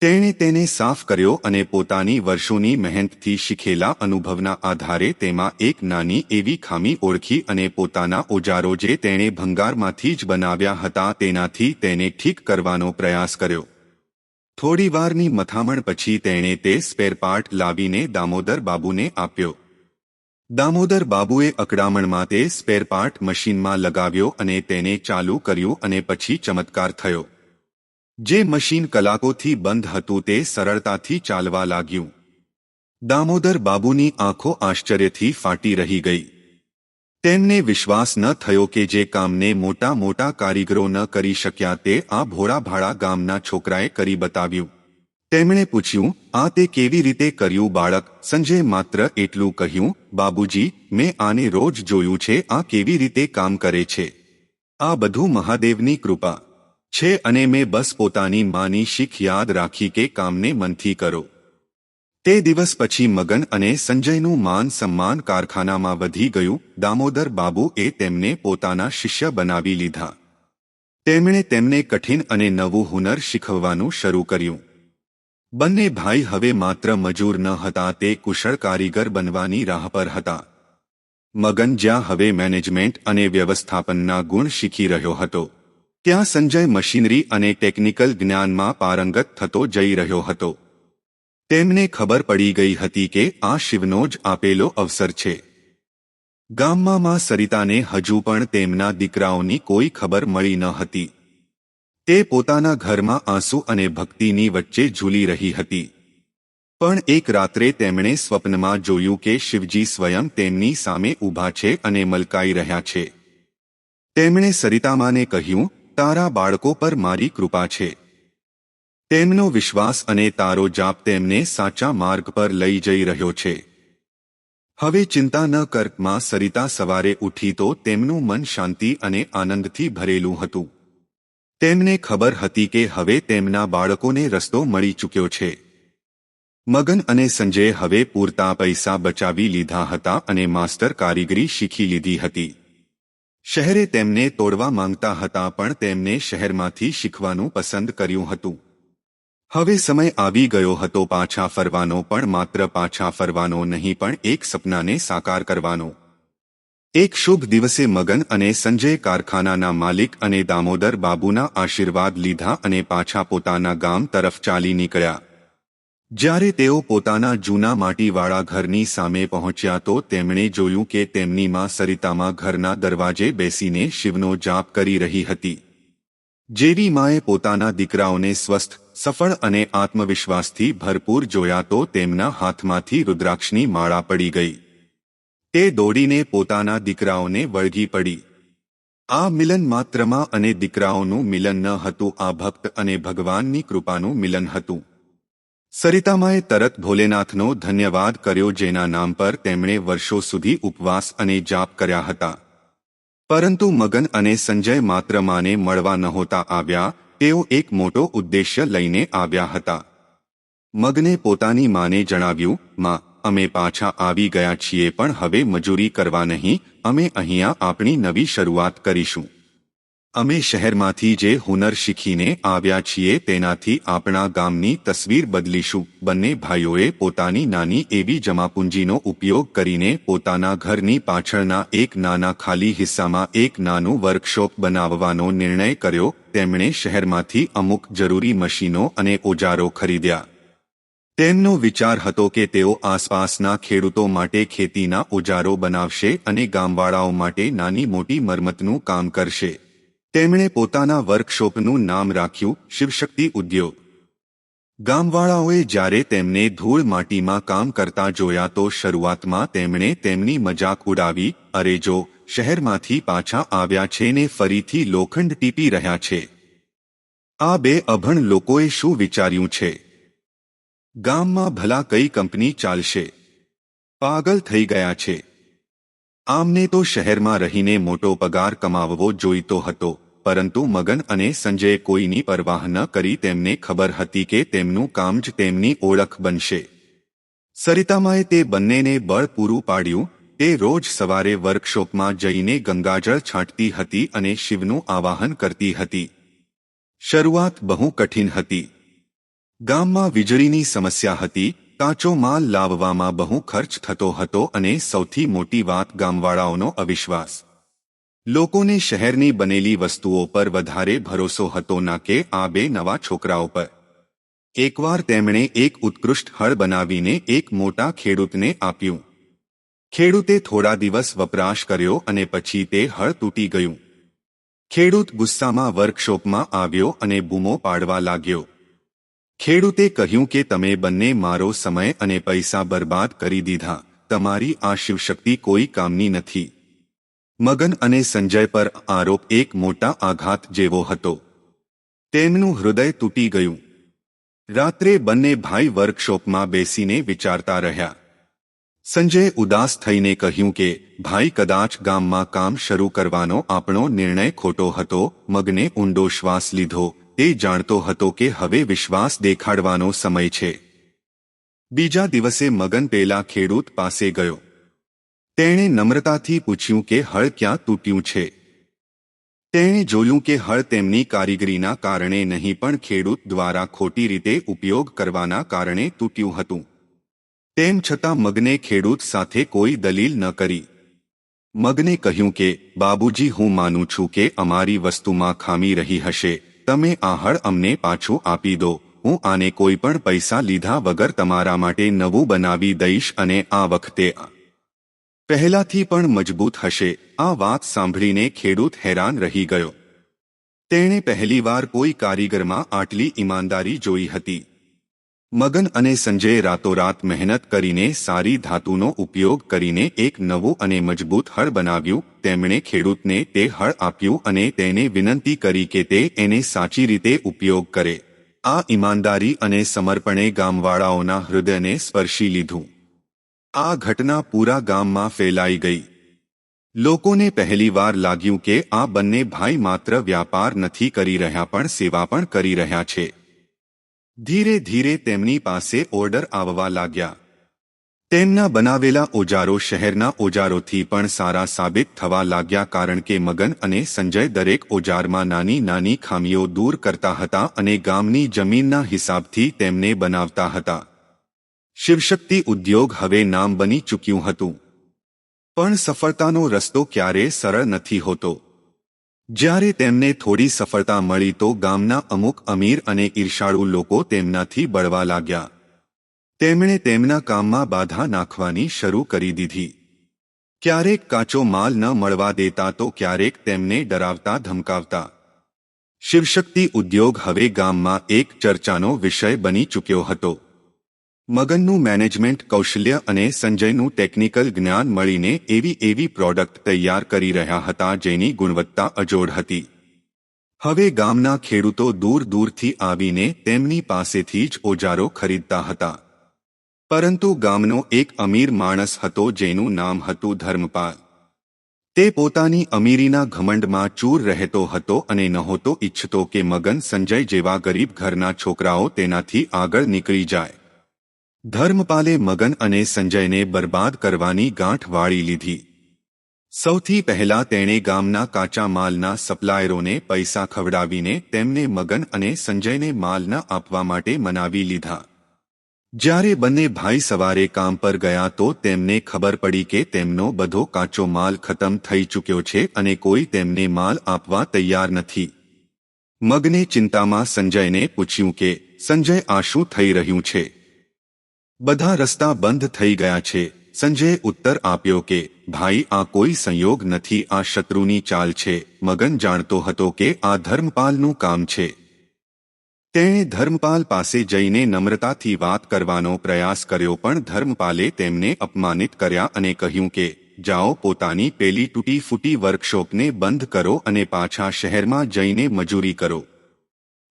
તેણે તેને સાફ કર્યો અને પોતાની વર્ષોની મહેનતથી શીખેલા અનુભવના આધારે તેમાં એક નાની એવી ખામી ઓળખી અને પોતાના ઓજારો જે તેણે ભંગારમાંથી જ બનાવ્યા હતા તેનાથી તેને ઠીક કરવાનો પ્રયાસ કર્યો. થોડીવારની મથામણ પછી તેણે તે સ્પેર પાર્ટ લાવીને દામોદર બાબુને આપ્યો. દામોદર બાબુએ અકળામણમાં તે સ્પેર પાર્ટ મશીનમાં લગાવ્યો અને તેને ચાલુ કર્યું અને પછી ચમત્કાર થયો. જે મશીન કલાકોથી બંધ હતું તે સરળતાથી ચાલવા લાગ્યું. દામોદર બાબુની આંખો આશ્ચર્યથી ફાટી રહી ગઈ. તેમને વિશ્વાસ ન થયો કે જે કામને મોટા મોટા કારીગરો ન કરી શક્યા તે આ ભોળાભાળા ગામના છોકરાએ કરી બતાવ્યું. તેમણે પૂછ્યું, આ તે કેવી રીતે કર્યું બાળક? સંજયે માત્ર એટલું કહ્યું, બાબુજી, મેં આને રોજ જોયું છે, આ કેવી રીતે કામ કરે છે. આ બધું મહાદેવની કૃપા છે અને મેં બસ પોતાની માની શીખ યાદ રાખી કે કામને મનથી કરો. તે દિવસ પછી મગન અને સંજયનું માન સન્માન કારખાનામાં વધી ગયું. દામોદર બાબુએ તેમને પોતાના શિષ્ય બનાવી લીધા. તેમણે તેમને કઠિન અને નવું હુનર શીખવવાનું શરૂ કર્યું. બંને ભાઈ હવે માત્ર મજૂર ન હતા, તે કુશળ કારીગર બનવાની રાહ પર હતા. મગન જ્યાં હવે મેનેજમેન્ટ અને વ્યવસ્થાપનના ગુણ શીખી રહ્યો હતો, ત્યાં સંજય મશીનરી અને ટેકનિકલ જ્ઞાનમાં પારંગત થતો જઈ રહ્યો હતો. તેમને ખબર પડી ગઈ હતી કે આ શિવનો જ આપેલો અવસર છે. ગામમાં માં સરિતાને હજુ પણ તેમના દીકરાઓની કોઈ ખબર મળી ન હતી. તે પોતાના ઘરમાં આંસુ અને ભક્તિની વચ્ચે ઝૂલી રહી હતી. પણ એક રાત્રે તેમણે સ્વપ્નમાં જોયું કે શિવજી સ્વયં તેમની સામે ઊભા છે અને મલકાઈ રહ્યા છે. તેમણે સરિતામાને કહ્યું, તારા બાળકો પર મારી કૃપા છે. તેમનો વિશ્વાસ અને તારો જાપ તેમને સાચા માર્ગ પર લઈ જઈ રહ્યો છે. હવે ચિંતા ન કર. માં સરિતા સવારે ઉઠી તો તેમનું મન શાંતિ અને આનંદથી ભરેલું હતું. તેમને ખબર હતી કે હવે તેમના બાળકોને રસ્તો મળી ચૂક્યો છે. મગન અને સંજયે હવે પૂરતા પૈસા બચાવી લીધા હતા અને માસ્ટર કારીગરી શીખી લીધી હતી. શહેરે તેમને તોડવા માંગતા હતા પણ તેમને શહેરમાંથી શીખવાનું પસંદ કર્યું હતું. હવે સમય આવી ગયો હતો પાછા ફરવાનો, પણ માત્ર પાછા ફરવાનો નહીં પણ એક સપનાને સાકાર કરવાનો. એક શુભ દિવસે મગન અને સંજય કારખાનાના માલિક અને દામોદર બાબુના આશીર્વાદ લીધા અને પાછા પોતાના ગામ તરફ ચાલી નીકળ્યા. જ્યારે તેઓ પોતાના જૂના માટીવાળા ઘરની સામે પહોંચ્યા તો તેમણે જોયું કે તેમની માં સરિતામાં ઘરના દરવાજે બેસીને શિવનો જાપ કરી રહી હતી. જેવી માએ પોતાના દીકરાઓને સ્વસ્થ, સફળ અને આત્મવિશ્વાસથી ભરપૂર જોયા તો તેમના હાથમાંથી રુદ્રાક્ષની માળા પડી ગઈ. તે દોડીને પોતાના દીકરાઓને વળગી પડી. આ મિલન માત્રમાં અને દીકરાઓનું મિલન ન હતું, આ ભક્ત અને ભગવાનની કૃપાનું મિલન હતું. સરિતામાએ તરત ભોલેનાથનો ધન્યવાદ કર્યો, જેના નામ પર તેમણે વર્ષો સુધી ઉપવાસ અને જાપ કર્યા હતા. પરંતુ મગન અને સંજય માત્ર માને મળવા નહોતા આવ્યા, તેઓ એક મોટો ઉદ્દેશ્ય લઈને આવ્યા હતા. મગને પોતાની માને જણાવ્યું, માં, અમે પાછા આવી ગયા છીએ પણ હવે મજૂરી કરવા નહીં, અમે અહીંયા આપણી નવી શરૂઆત કરીશું. અમે શહેરમાંથી જે હુનર શીખીને આવ્યા છીએ તેનાથી આપણા ગામની તસવીર બદલીશું. બંને ભાઈઓએ પોતાની નાની એવી જમાપૂંજીનો ઉપયોગ કરીને પોતાના ઘરની પાછળના એક નાના ખાલી હિસ્સામાં એક નાનું વર્કશોપ બનાવવાનો નિર્ણય કર્યો. તેમણે શહેરમાંથી અમુક જરૂરી મશીનો અને ઓજારો ખરીદ્યા. તેમનો વિચાર હતો કે તેઓ આસપાસના ખેડૂતો માટે ખેતીના ઓજારો બનાવશે અને ગામવાળાઓ માટે નાની મોટી મરમતનું કામ કરશે. તેમણે પોતાના વર્કશોપનું નામ રાખ્યું શિવશક્તિ ઉદ્યોગ. ગામવાળાઓએ જ્યારે તેમને ધૂળ માટીમાં કામ કરતા જોયા તો શરૂઆતમાં તેમણે તેમની મજાક ઉડાવી, અરે જો, શહેરમાંથી પાછા આવ્યા છે ને ફરીથી લોખંડ ટીપી રહ્યા છે. આ બે અભણ લોકોએ શું વિચાર્યું છે? ગામમાં ભલા કઈ કંપની ચાલશે? પાગલ થઈ ગયા છે. આમને તો શહેરમાં રહીને મોટો પગાર કમાવવો જોઈતો હતો, પરંતુ મગન અને સંજયે કોઈની પરવાહ ન કરી. તેમને ખબર હતી કે તેમનું કામ જ તેમની ઓળખ બનશે. સરિતામાએ તે બંનેને બળ પૂરું પાડ્યું. તે રોજ સવારે વર્કશોપમાં જઈને ગંગાજળ છાંટતી હતી અને શિવનું આવાહન કરતી હતી. શરૂઆત બહુ કઠિન હતી. ગામમાં વીજળીની સમસ્યા હતી, કાચો માલ લાવવામાં બહુ ખર્ચ થતો હતો અને સૌથી મોટી વાત ગામવાળાઓનો અવિશ્વાસ. લોકોને શહેરની બનેલી વસ્તુઓ પર વધારે ભરોસો હતો ના કે આ બે નવા છોકરાઓ પર. એકવાર તેમણે એક ઉત્કૃષ્ટ હળ બનાવીને એક મોટા ખેડૂતને આપ્યું. ખેડૂતે થોડા દિવસ વપરાશ કર્યો અને પછી તે હળ તૂટી ગયું. ખેડૂત ગુસ્સામાં વર્કશોપમાં આવ્યો અને બૂમો પાડવા લાગ્યો. ખેડૂતે કહ્યું કે તમે બંને મારો સમય અને પૈસા બરબાદ કરી દીધા, તમારી આ શિવશક્તિ કોઈ કામની નથી. મગન અને સંજય પર આરોપ એક મોટા આઘાત જેવો હતો. તેમનું હૃદય તૂટી ગયું. રાત્રે બંને ભાઈ વર્કશોપમાં બેસીને વિચારતા રહ્યા. સંજયે ઉદાસ થઈને કહ્યું કે ભાઈ, કદાચ ગામમાં કામ શરૂ કરવાનો આપણો નિર્ણય ખોટો હતો. મગને ઊંડો શ્વાસ લીધો. તે જાણતો હતો કે હવે વિશ્વાસ દેખાડવાનો સમય છે. બીજા દિવસે મગન પેલા ખેડૂત પાસે ગયો. તેણે નમ્રતાથી પૂછ્યું કે હળ ક્યાં તૂટ્યું છે. તેણે જોયું કે હળ તેમની કારીગરીના કારણે નહીં પણ ખેડૂત દ્વારા ખોટી રીતે ઉપયોગ કરવાના કારણે તૂટ્યું હતું. તેમ છતાં મગને ખેડૂત સાથે કોઈ દલીલ ન કરી. મગને કહ્યું કે બાબુજી, હું માનું છું કે અમારી વસ્તુમાં ખામી રહી હશે. તમે આ હળ અમને પાછું આપી દો. હું આને કોઈ પણ પૈસા લીધા વગર તમારા માટે નવું બનાવી દઈશ અને આ વખતે પહેલાથી પણ મજબૂત હશે. આ વાત સાંભળીને ખેડૂત હેરાન રહી ગયો. તેણે પહેલીવાર કોઈ કારીગરમાં આટલી ઈમાનદારી જોઈ હતી. મગન અને સંજયે રાતોરાત મહેનત કરીને સારી ધાતુનો ઉપયોગ કરીને એક નવું અને મજબૂત હળ બનાવ્યું. તેમણે ખેડૂતને તે હળ આપ્યું અને તેને વિનંતી કરી કે તે એને સાચી રીતે ઉપયોગ કરે. આ ઈમાનદારી અને સમર્પણે ગામવાળાઓના હૃદયને સ્પર્શી લીધું. આ ઘટના પૂરા ગામમાં ફેલાઈ ગઈ. લોકોને પહેલીવાર લાગ્યું કે આ બંને ભાઈ માત્ર વ્યાપાર નથી કરી રહ્યા પણ સેવા પણ કરી રહ્યા છે. ધીરે ધીરે તેમની પાસે ઓર્ડર આવવા લાગ્યા. તેમના બનાવેલા ઓજારો શહેરના ઓજારોથી પણ સારા સાબિત થવા લાગ્યા, કારણ કે મગન અને સંજય દરેક ઓજારમાં નાની નાની ખામીઓ દૂર કરતા હતા અને ગામની જમીનના હિસાબથી તેમને બનાવતા હતા. શિવશક્તિ ઉદ્યોગ હવે નામ બની ચૂક્યું હતું. પણ સફળતાનો રસ્તો ક્યારેય સરળ નથી હોતો. જ્યારે તેમને થોડી સફળતા મળી તો ગામના અમુક અમીર અને ઈર્ષાળુ લોકો તેમનાથી બળવા લાગ્યા. તેમણે તેમના કામમાં બાધા નાખવાની શરૂ કરી દીધી. ક્યારેક કાચો માલ ન મળવા દેતા તો ક્યારેક તેમને ડરાવતા ધમકાવતા. શિવશક્તિ ઉદ્યોગ હવે ગામમાં એક ચર્ચાનો વિષય બની ચૂક્યો હતો. મગનનું મેનેજમેન્ટ કૌશલ્ય અને સંજયનું ટેકનિકલ જ્ઞાન મળીને એવી પ્રોડક્ટ તૈયાર કરી રહ્યા હતા જેની ગુણવત્તા અજોડ હતી. હવે ગામના ખેડૂતો દૂર દૂરથી આવીને તેમની પાસેથી જ ઓજારો ખરીદતા હતા. પરંતુ ગામનો એક અમીર માણસ હતો જેનું નામ હતું ધર્મપાલ. તે પોતાની અમીરીના ઘમંડમાં ચૂર રહેતો હતો અને નહોતો ઈચ્છતો કે મગન સંજય જેવા ગરીબ ઘરના છોકરાઓ તેનાથી આગળ નીકળી જાય. ધર્મપાલે મગન અને સંજયને બરબાદ કરવાની ગાંઠ વાળી લીધી. સૌથી પહેલા તેણે ગામના કાચા માલના સપ્લાયરોને પૈસા ખવડાવીને તેમને મગન અને સંજયને માલ ન આપવા માટે મનાવી લીધા. જ્યારે બંને ભાઈ સવારે કામ પર ગયા તો તેમને ખબર પડી કે તેમનો બધો કાચો માલ ખતમ થઈ ચૂક્યો છે અને કોઈ તેમને માલ આપવા તૈયાર નથી. મગને ચિંતામાં સંજયને પૂછ્યું કે સંજય, આ શું થઈ રહ્યું છે? બધા રસ્તા બંધ થઈ ગયા છે. સંજયે ઉત્તર આપ્યો કે ભાઈ, આ કોઈ સંયોગ નથી, આ શત્રુની ચાલ છે. મગન જાણતો હતો કે આ ધર્મપાલનું કામ છે. તેણે ધર્મપાલ પાસે જઈને નમ્રતાથી વાત કરવાનો પ્રયાસ કર્યો પણ ધર્મપાલે તેમને અપમાનિત કર્યા અને કહ્યું કે જાઓ, પોતાની પેલી તૂટી ફૂટી વર્કશોપને બંધ કરો અને પાછા શહેરમાં જઈને મજૂરી કરો.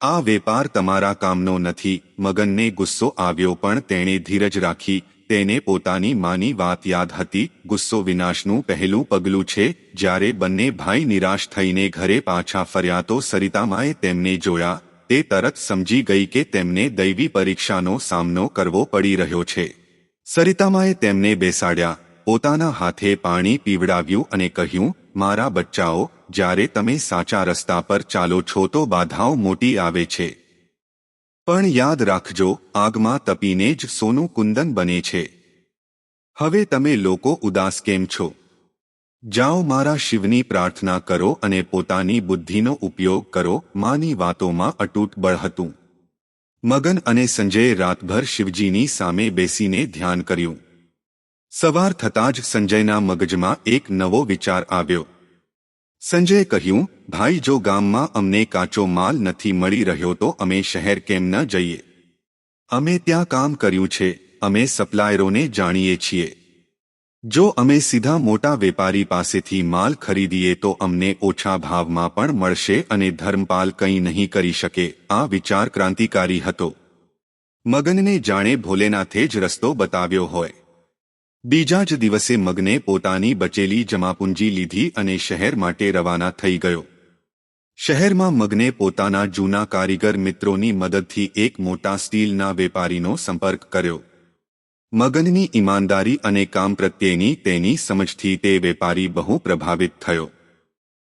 આ વેપાર તમારા કામનો નથી. મગનને ગુસ્સો આવ્યો પણ તેણે ધીરજ રાખી. તેને પોતાની માની વાત યાદ હતી. ગુસ્સો વિનાશનું પહેલું પગલું છે. જ્યારે બંને ભાઈ નિરાશ થઈને ઘરે પાછા ફર્યા તો સરિતામાએ તેમને જોયા. તે તરત સમજી ગઈ કે તેમને દૈવી પરીક્ષાનો સામનો કરવો પડી રહ્યો છે. સરિતામાએ તેમને બેસાડ્યા, પોતાના હાથે પાણી પીવડાવ્યું અને કહ્યું, મારા બચ્ચાઓ, જ્યારે તમે સાચા રસ્તા પર ચાલો છો તો બાધાઓ મોટી આવે છે. પણ યાદ રાખજો, આગમાં તપીને જ સોનું કુંદન બને છે. હવે તમે લોકો ઉદાસ કેમ છો? જાઓ, મારા શિવની પ્રાર્થના કરો અને પોતાની બુદ્ધિનો ઉપયોગ કરો. માની વાતોમાં અતૂટ બળ હતું. મગન અને સંજયે રાતભર શિવજીની સામે બેસીને ધ્યાન કર્યું. સવાર થતાં જ સંજયના મગજમાં એક નવો વિચાર આવ્યો. સંજયે કહ્યું, ભાઈ, જો ગામમાં અમને કાચો માલ નથી મળી રહ્યો તો અમે શહેર કેમ ન જઈએ? અમે ત્યાં કામ કર્યું છે. અમે સપ્લાયરોને જાણીએ છીએ. જો અમે સીધા મોટા વેપારી પાસેથી માલ ખરીદીએ તો અમને ઓછા ભાવમાં પણ મળશે અને ધર્મપાલ કંઈ નહીં કરી શકે. આ વિચાર ક્રાંતિકારી હતો. મગનને જાણે ભોલેનાથે જ રસ્તો બતાવ્યો હોય. બીજા જ દિવસે મગને પોતાની બચેલી જમાપૂંજી લીધી અને શહેર માટે રવાના થઈ ગયો. શહેરમાં મગને પોતાના જૂના કારીગર મિત્રોની મદદથી એક મોટા સ્ટીલના વેપારીનો સંપર્ક કર્યો. મગનની ઈમાનદારી અને કામ પ્રત્યેની તેની સમજથી તે વેપારી બહુ પ્રભાવિત થયો.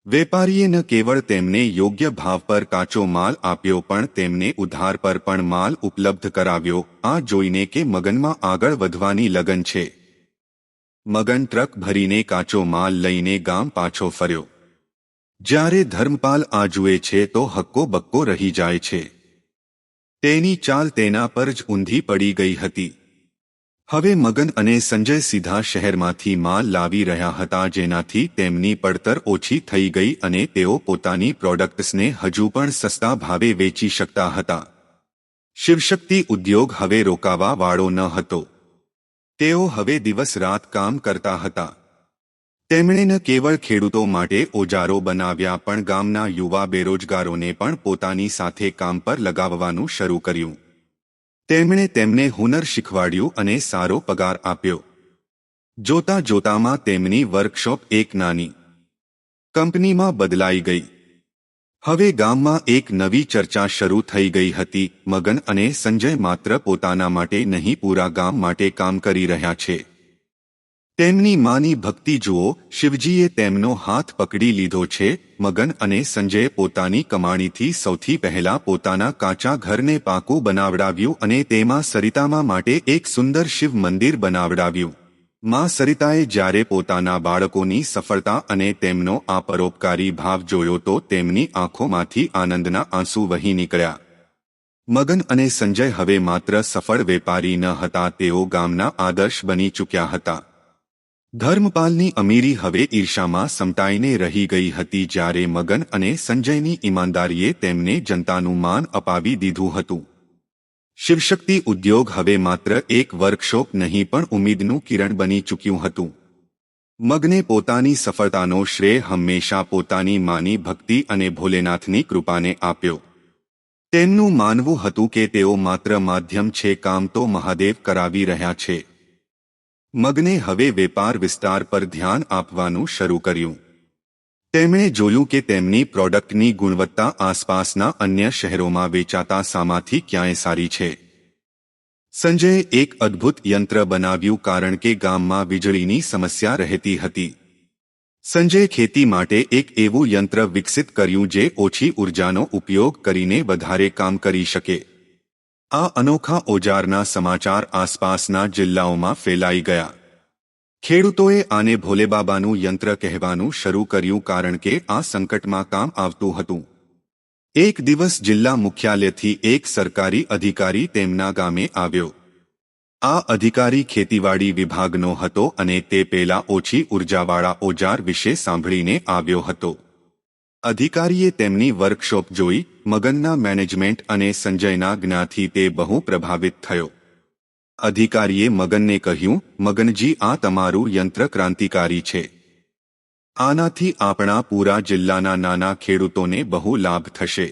વેપારીએ ન કેવળ તેમને યોગ્ય ભાવ પર કાચો માલ આપ્યો પણ તેમને ઉધાર પર પણ માલ ઉપલબ્ધ કરાવ્યો. આ જોઈને કે મગનમાં આગળ વધવાની લગન છે. મગન ટ્રક ભરીને કાચો માલ લઈને ગામ પાછો ફર્યો. જ્યારે ધર્મપાલ આ જુએ છે તો હક્કો બક્કો રહી જાય છે. તેની ચાલ તેના પર જ ઊંધી પડી ગઈ હતી. હવે મગન અને સંજય સીધા શહેરમાંથી માલ લાવી રહ્યા હતા, જેનાથી તેમની પડતર ઓછી થઈ ગઈ અને તેઓ પોતાની પ્રોડક્ટ્સને હજુ પણ સસ્તા ભાવે વેચી શકતા હતા. શિવશક્તિ ઉદ્યોગ હવે રોકાવા વાળો ન હતો. તેઓ હવે દિવસ રાત કામ કરતા હતા. તેમણે ન કેવળ ખેડૂતો માટે ઓજારો બનાવ્યા પણ ગામના યુવા બેરોજગારોને પણ પોતાની સાથે કામ પર લગાવવાનું શરૂ કર્યું. તેમણે તેમને હુનર શીખવાડ્યું અને સારો પગાર આપ્યો. જોતા જોતામાં તેમની વર્કશોપ એક નાની કંપનીમાં બદલાઈ ગઈ. હવે ગામમાં એક નવી ચર્ચા શરૂ થઈ ગઈ હતી. મગન અને સંજય માત્ર પોતાના માટે નહીં પૂરા ગામ માટે કામ કરી રહ્યા છે. તેમની માની ભક્તિ જુઓ. શિવજીએ તેમનો હાથ પકડી લીધો છે. મગન અને સંજયે પોતાની કમાણીથી સૌથી પહેલા પોતાના કાચા ઘરને પાકું બનાવડાવ્યું અને તેમાં સરિતામાં માટે એક સુંદર શિવ મંદિર બનાવડાવ્યું. માં સરિતાએ જ્યારે પોતાના બાળકોની સફળતા અને તેમનો આ પરોપકારી ભાવ જોયો તો તેમની આંખોમાંથી આનંદના આંસુ વહી નીકળ્યા. મગન અને સંજય હવે માત્ર સફળ વેપારી ન હતા, તેઓ ગામના આદર્શ બની ચૂક્યા હતા. ધર્મપાલની અમીરી હવે ઈર્ષામાં સમટાઈને રહી ગઈ હતી. જ્યારે મગન અને સંજયની ઈમાનદારીએ તેમને જનતાનું માન અપાવી દીધું હતું. શિવશક્તિ ઉદ્યોગ હવે માત્ર એક વર્કશોપ નહીં પણ ઉમ્મીદનું કિરણ બની ચૂક્યું હતું. મગને પોતાની સફળતાનો શ્રેય હંમેશા પોતાની માની ભક્તિ અને ભોલેનાથની કૃપાને આપ્યો. તેમનું માનવું હતું કે તેઓ માત્ર માધ્યમ છે, કામ તો મહાદેવ કરાવી રહ્યા છે. મગને હવે વેપાર વિસ્તાર પર ધ્યાન આપવાનું શરૂ કર્યું. તેમણે જોયું કે તેમની પ્રોડક્ટની ગુણવત્તા આસપાસના અન્ય શહેરોમાં વેચાતા સામાથી ક્યાંય સારી છે. સંજયે એક અદ્ભુત યંત્ર બનાવ્યું કારણ કે ગામમાં વીજળીની સમસ્યા રહેતી હતી. સંજયે ખેતી માટે એક એવું યંત્ર વિકસિત કર્યું જે ઓછી ઉર્જાનો ઉપયોગ કરીને વધારે કામ કરી શકે. આ અનોખા ઓજારના સમાચાર આસપાસના જિલ્લાઓમાં ફેલાઈ ગયા. ખેડૂતોએ આને ભોલેબાબાનું યંત્ર કહેવાનું શરૂ કર્યું કારણ કે આ સંકટમાં કામ આવતું હતું. એક દિવસ જિલ્લા મુખ્યાલયથી એક સરકારી અધિકારી તેમના ગામે આવ્યો. આ અધિકારી ખેતીવાડી વિભાગનો હતો અને તે પેલા ઓછી ઉર્જાવાળા ઓજાર વિશે સાંભળીને આવ્યો હતો. અધિકારીએ તેમની વર્કશોપ જોઈ. મગનના મેનેજમેન્ટ અને સંજયના જ્ઞાનથી તે બહુ પ્રભાવિત થયો. અધિકારીએ મગનને કહ્યું, મગનજી, આ તમારું યંત્ર ક્રાંતિકારી છે. આનાથી આપણા પૂરા જિલ્લાના નાના ખેડૂતોને બહુ લાભ થશે.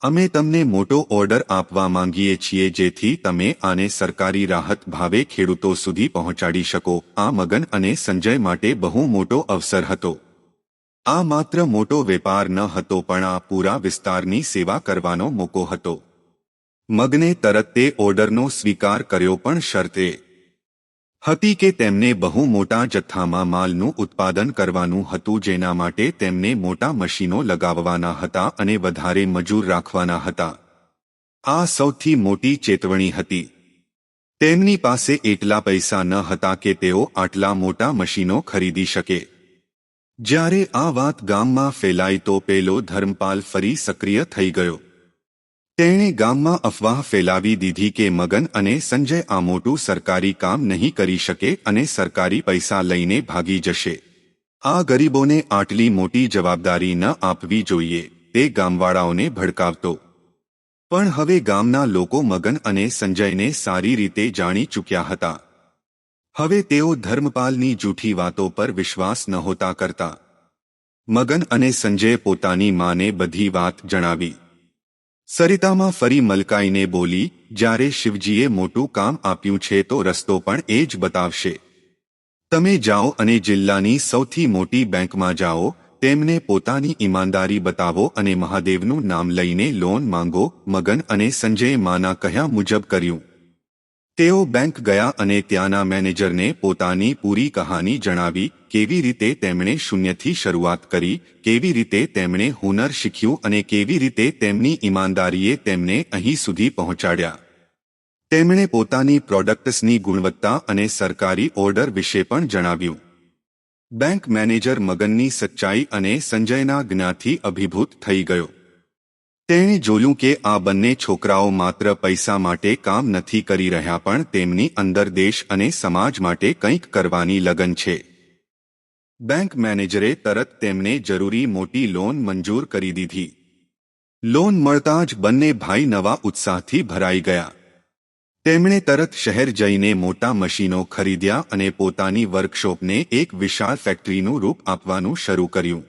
અમે તમને મોટો ઓર્ડર આપવા માંગીએ છીએ જેથી તમે આને સરકારી રાહત ભાવે ખેડૂતો સુધી પહોંચાડી શકો. આ મગન અને સંજય માટે બહુ મોટો અવસર હતો. આ માત્ર મોટો વેપાર ન હતો પણ આ પૂરા વિસ્તારની સેવા કરવાનો મોકો હતો. મગને તરત તે ઓર્ડરનો સ્વીકાર કર્યો પણ શરતે હતી કે તેમને બહુ મોટા જથ્થામાં માલનું ઉત્પાદન કરવાનું હતું, જેના માટે તેમને મોટા મશીનો લગાવવાના હતા અને વધારે મજૂર રાખવાના હતા. આ સૌથી મોટી ચેતવણી હતી. તેમની પાસે એટલા પૈસા ન હતા કે તેઓ આટલા મોટા મશીનો ખરીદી શકે. જ્યારે આ વાત ગામમાં ફેલાઈ તો પેલો ધર્મપાલ ફરી સક્રિય થઈ ગયો. તેણે ગામમાં અફવાહ ફેલાવી દીધી કે મગન અને સંજય આ મોટું સરકારી કામ નહીં કરી શકે અને સરકારી પૈસા લઈને ભાગી જશે. આ ગરીબોને આટલી મોટી જવાબદારી ન આપવી જોઈએ, તે ગામવાળાઓને ભડકાવતો. પણ હવે ગામના લોકો મગન અને સંજયને સારી રીતે જાણી ચૂક્યા હતા. હવે તેઓ ધર્મપાલની જૂઠી વાતો પર વિશ્વાસ નહોતા કરતા. મગન અને સંજયે પોતાની માને બધી વાત જણાવી. સરિતામાં ફરી મલકાઈને બોલી, જ્યારે શિવજીએ મોટું કામ આપ્યું છે તો રસ્તો પણ એ જ બતાવશે. તમે જાઓ અને જિલ્લાની સૌથી મોટી બેંકમાં જાઓ, તેમને પોતાની ઈમાનદારી બતાવો અને મહાદેવનું નામ લઈને લોન માંગો. મગન અને સંજયે માના કહ્યા મુજબ કર્યું. તેઓ બેંક ગયા અને ત્યાંના મેનેજરને પોતાની પૂરી કહાની જણાવી. કેવી રીતે તેમણે શૂન્યથી શરૂઆત કરી, કેવી રીતે તેમણે હુનર શીખ્યું અને કેવી રીતે તેમની ઈમાનદારીએ તેમને અહીં સુધી પહોંચાડ્યા. તેમણે પોતાની પ્રોડક્ટ્સની ગુણવત્તા અને સરકારી ઓર્ડર વિશે પણ જણાવ્યું. બેંક મેનેજર મગનની સચ્ચાઈ અને સંજયના જ્ઞાનથી અભિભૂત થઈ ગયો. તેણે જોયું કે આ બંને છોકરાઓ માત્ર પૈસા માટે કામ નથી કરી રહ્યા પણ તેમની અંદર દેશ અને સમાજ માટે કંઈક કરવાની લગન છે. બેંક મેનેજરે તરત તેમને જરૂરી મોટી લોન મંજૂર કરી દીધી. લોન મળતા જ બંને ભાઈ નવા ઉત્સાહથી ભરાઈ ગયા. તેમણે તરત શહેર જઈને મોટા મશીનો ખરીદ્યા અને પોતાની વર્કશોપને એક વિશાળ ફેક્ટરીનું રૂપ આપવાનું શરૂ કર્યું.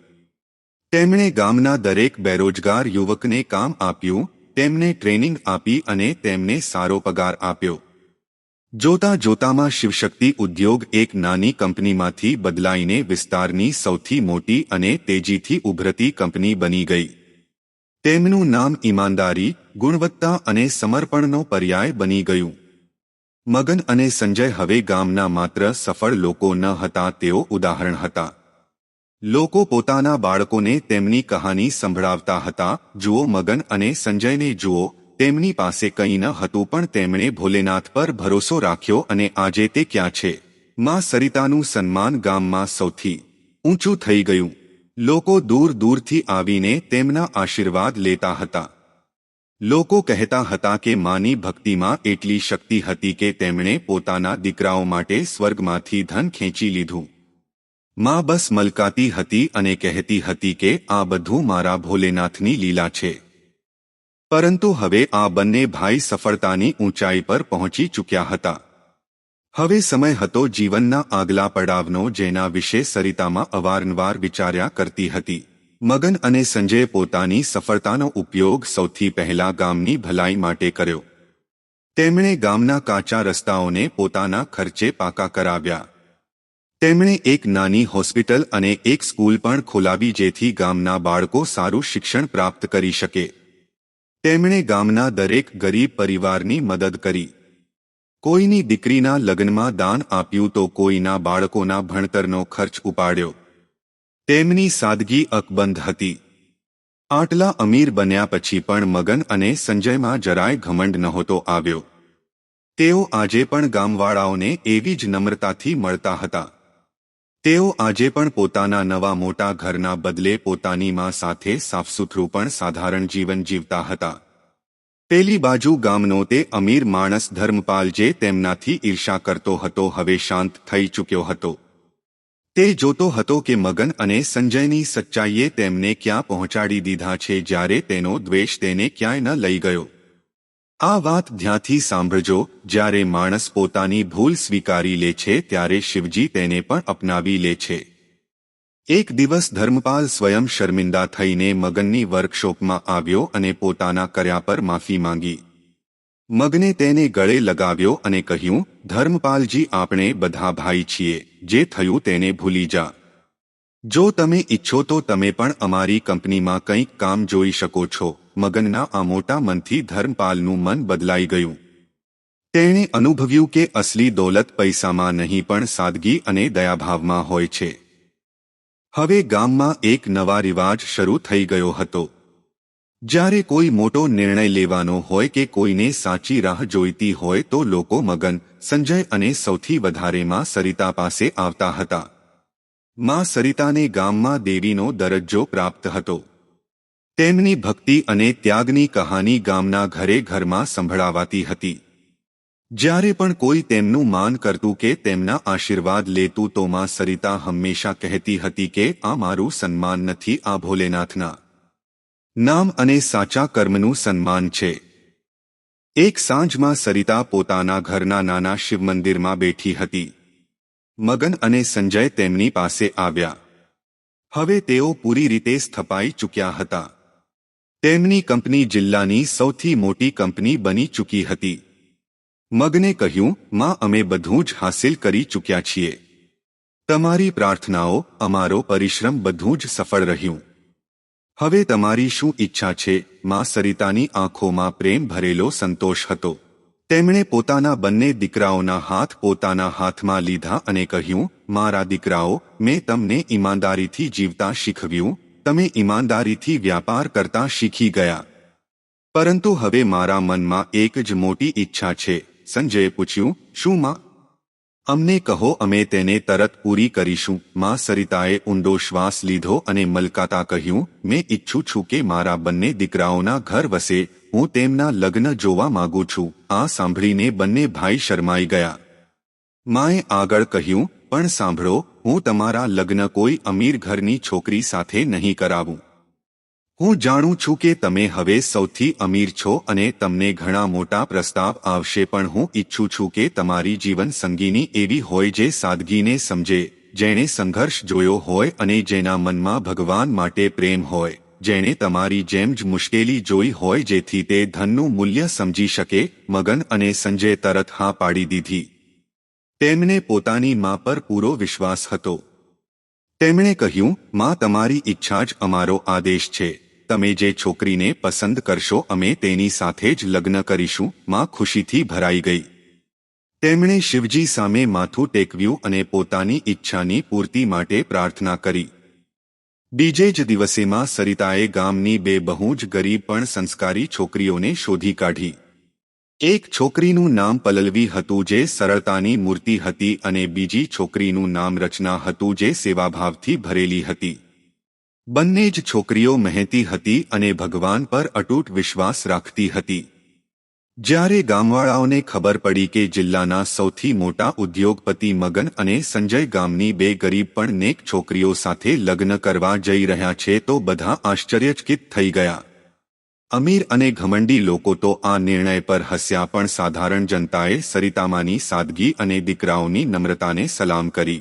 તેમણે ગામના દરેક બેરોજગાર યુવકને કામ આપ્યું, તેમને ટ્રેનિંગ આપી અને તેમને સારો પગાર આપ્યો. જોતા જોતામાં શિવશક્તિ ઉદ્યોગ એક નાની કંપનીમાંથી બદલાઈને વિસ્તારની સૌથી મોટી અને તેજીથી ઉભરતી કંપની બની ગઈ. તેમનું નામ ઈમાનદારી, ગુણવત્તા અને સમર્પણનો પર્યાય બની ગયું. મગન અને સંજય હવે ગામના માત્ર સફળ લોકો ન હતા, તેઓ ઉદાહરણ હતા. લોકો પોતાના બાળકોને તેમની કહાની સંભળાવતા હતા. જુઓ, મગન અને સંજયને જુઓ, તેમની પાસે કંઈ ન હતું પણ તેમણે ભોલેનાથ પર ભરોસો રાખ્યો અને આજે તે ક્યાં છે? માં સરિતાનું સન્માન ગામમાં સૌથી ઊંચું થઈ ગયું. લોકો દૂર દૂરથી આવીને તેમના આશીર્વાદ લેતા હતા. લોકો કહેતા હતા કે માની ભક્તિમાં એટલી શક્તિ હતી કે તેમણે પોતાના દીકરાઓ માટે સ્વર્ગમાંથી ધન ખેંચી લીધું. માં બસ મલકાતી હતી અને કહેતી હતી કે આ બધું મારા ભોલેનાથની લીલા છે. પરંતુ હવે આ બંને ભાઈ સફળતાની ઊંચાઈ પર પહોંચી ચૂક્યા હતા. હવે સમય હતો જીવનના આગલા પડાવનો, જેના વિશે સરિતામાં અવારનવાર વિચાર્યા કરતી હતી. મગન અને સંજયે પોતાની સફળતાનો ઉપયોગ સૌથી પહેલા ગામની ભલાઈ માટે કર્યો. તેમણે ગામના કાચા રસ્તાઓને પોતાના ખર્ચે પાકા કરાવ્યા. તેમણે એક નાની હોસ્પિટલ અને એક સ્કૂલ પણ ખોલાવી, જેથી ગામના બાળકો સારું શિક્ષણ પ્રાપ્ત કરી શકે. તેમણે ગામના દરેક ગરીબ પરિવારની મદદ કરી. કોઈની દીકરીના લગ્નમાં દાન આપ્યું તો કોઈના બાળકોના ભણતરનો ખર્ચ ઉપાડ્યો. તેમની સાદગી અકબંધ હતી. આટલા અમીર બન્યા પછી પણ મગન અને સંજયમાં જરાય ઘમંડ નહોતો આવ્યો. તેઓ આજે પણ ગામવાળાઓને એવી જ નમ્રતાથી મળતા હતા. તેઓ આજે પણ પોતાના નવા મોટા ઘરના બદલે પોતાની માં સાથે સાફસૂથરું પણ સાધારણ જીવન જીવતા હતા. પેલી બાજુ ગામનો તે અમીર માણસ ધર્મપાલ, જે તેમનાથી ઈર્ષા કરતો હતો, હવે શાંત થઈ ચૂક્યો હતો. તે જોતો હતો કે મગન અને સંજયની સચ્ચાઈએ તેમને ક્યાં પહોંચાડી દીધા છે, જ્યારે તેનો દ્વેષ તેને ક્યાંય ન લઈ ગયો. આ વાત ધ્યાનથી સાંભળજો. જ્યારે માણસ પોતાની ભૂલ સ્વીકારી લે છે ત્યારે શિવજી તેને પણ અપનાવી લે છે. એક દિવસ ધર્મપાલ સ્વયં શર્મિંદા થઈને મગનની વર્કશોપમાં આવ્યો અને પોતાના કર્યા પર માફી માંગી. મગને તેને ગળે લગાવ્યો અને કહ્યું, ધર્મપાલજી, આપણે બધા ભાઈ છીએ. જે થયું તેને ભૂલી જા. જો તમે ઈચ્છો તો તમે પણ અમારી કંપનીમાં કંઈક કામ જોઈ શકો છો. મગનના આ મોટા મનથી ધર્મપાલનું મન બદલાઈ ગયું. તેણે અનુભવ્યું કે અસલી દોલત પૈસામાં નહીં પણ સાદગી અને દયાભાવમાં હોય છે. હવે ગામમાં એક નવા રિવાજ શરૂ થઈ ગયો હતો. જ્યારે કોઈ મોટો નિર્ણય લેવાનો હોય કે કોઈને સાચી રાહ જોઈતી હોય તો લોકો મગન, સંજય અને સૌથી વધારે માં સરિતા પાસે આવતા હતા. માં સરિતાને ગામમાં દેવીનો દરજ્જો પ્રાપ્ત હતો. તેમની ભક્તિ અને ત્યાગની કહાની ગામના ઘરે ઘરમાં સંભળાવાતી હતી. જ્યારે પણ કોઈ તેમનું માન કરતું કે તેમના આશીર્વાદ લેતું તો માં સરિતા હંમેશા કહેતી હતી કે આ મારું સન્માન નથી, આ ભોલેનાથના નામ અને સાચા કર્મનું સન્માન છે. એક સાંજમાં સરિતા પોતાના ઘરના નાના શિવમંદિરમાં બેઠી હતી. મગન અને સંજય તેમની પાસે આવ્યા. હવે તેઓ પૂરી રીતે સ્થપાઈ ચૂક્યા હતા. તેમની કંપની જિલ્લાની સૌથી મોટી કંપની બની ચૂકી હતી. મગને કહ્યું, માં, અમે બધું જ હાંસિલ કરી ચૂક્યા છીએ. તમારી પ્રાર્થનાઓ, અમારો પરિશ્રમ બધું જ સફળ રહ્યું. હવે તમારી શું ઈચ્છા છે? માં સરિતાની આંખોમાં પ્રેમ ભરેલો સંતોષ હતો. તેમણે પોતાના બંને દીકરાઓના હાથ પોતાના હાથમાં લીધા અને કહ્યું, મારા દીકરાઓ, મેં તમને ઈમાનદારીથી જીવતા શીખવ્યું. તમે ઈમાનદારીથી વ્યાપાર કરતા શીખી ગયા. પરંતુ હવે મારા મનમાં એક જ મોટી ઈચ્છા છે. સંજયે પૂછ્યું, શું માં? અમને કહો, અમે તેને તરત પૂરી કરીશું. માં સરિતાએ ઊંડો શ્વાસ લીધો અને મલકાતા કહ્યું, મેં ઈચ્છું છું કે મારા બંને દીકરાઓના ઘર વસે. હું તેમના લગ્ન જોવા માંગુ છું. આ સાંભળીને બંને ભાઈ શરમાઈ ગયા. માએ આગળ કહ્યું, પણ સાંભળો, હું તમારા લગ્ન કોઈ અમીર ઘરની છોકરી સાથે નહીં કરાવું. હું જાણું છું કે તમે હવે સૌથી અમીર છો અને તમને ઘણા મોટા પ્રસ્તાવ આવશે, પણ હું ઈચ્છું છું કે તમારી જીવન સંગીની એવી હોય જે સાદગીને સમજે, જેણે સંઘર્ષ જોયો હોય અને જેના મનમાં ભગવાન માટે પ્રેમ હોય, જેણે તમારી જેમ જ મુશ્કેલી જોઈ હોય જેથી તે ધનનું મૂલ્ય સમજી શકે. મગન અને સંજય તરત હા પાડી દીધી. તેમને પોતાની મા પર પૂરો વિશ્વાસ હતો. તેમણે કહ્યું, માં, તમારી ઈચ્છા જ અમારો આદેશ છે. તમે જે છોકરીને પસંદ કરશો અમે તેની સાથે જ લગ્ન કરીશું. માં ખુશીથી ભરાઈ ગઈ. તેમણે શિવજી સામે માથું ટેકવ્યું અને પોતાની ઈચ્છાની પૂર્તિ માટે પ્રાર્થના કરી. બીજે જ દિવસેમાં સરિતાએ ગામની બે બહુ જ ગરીબ પણ સંસ્કારી છોકરીઓને શોધી કાઢી. એક છોકરીનું નામ પલ્લવી હતું જે સરળતાની મૂર્તિ હતી અને બીજી છોકરીનું નામ રચના હતું જે સેવાભાવથી ભરેલી હતી. બંને જ છોકરીઓ મહેનતી હતી અને ભગવાન પર અતૂટ વિશ્વાસ રાખતી હતી. જ્યારે ગામવાળાઓને ખબર પડી કે જિલ્લાના સૌથી મોટા ઉદ્યોગપતિ મગન અને સંજય ગામની બે ગરીબ પણ નેક છોકરીઓ સાથે લગ્ન કરવા જઈ રહ્યા છે તો બધા આશ્ચર્યચકિત થઈ ગયા. અમીર અને ઘમંડી લોકો તો આ નિર્ણય પર હસ્યા, પણ સાધારણ જનતાએ સરિતામાની સાદગી અને દીકરાઓની નમ્રતાને સલામ કરી.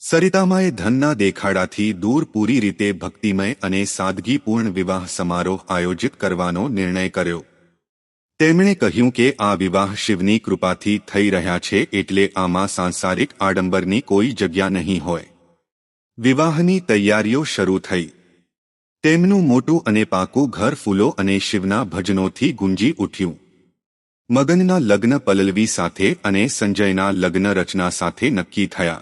સરિતામાએ ધનના દેખાડાથી દૂર પૂરી રીતે ભક્તિમય અને સાદગીપૂર્ણ વિવાહ સમારોહ આયોજિત કરવાનો નિર્ણય કર્યો. તેમણે કહ્યું કે આ વિવાહ શિવની કૃપાથી થઈ રહ્યા છે એટલે આમાં સાંસારિક આડંબરની કોઈ જગ્યા નહીં હોય. વિવાહની તૈયારીઓ શરૂ થઈ. તેમનું મોટું અને પાકું ઘર ફૂલો અને શિવના ભજનોથી ગુંજી ઉઠ્યું. મગનના લગ્ન પલ્લવી સાથે અને સંજયના લગ્ન રચના સાથે નક્કી થયા.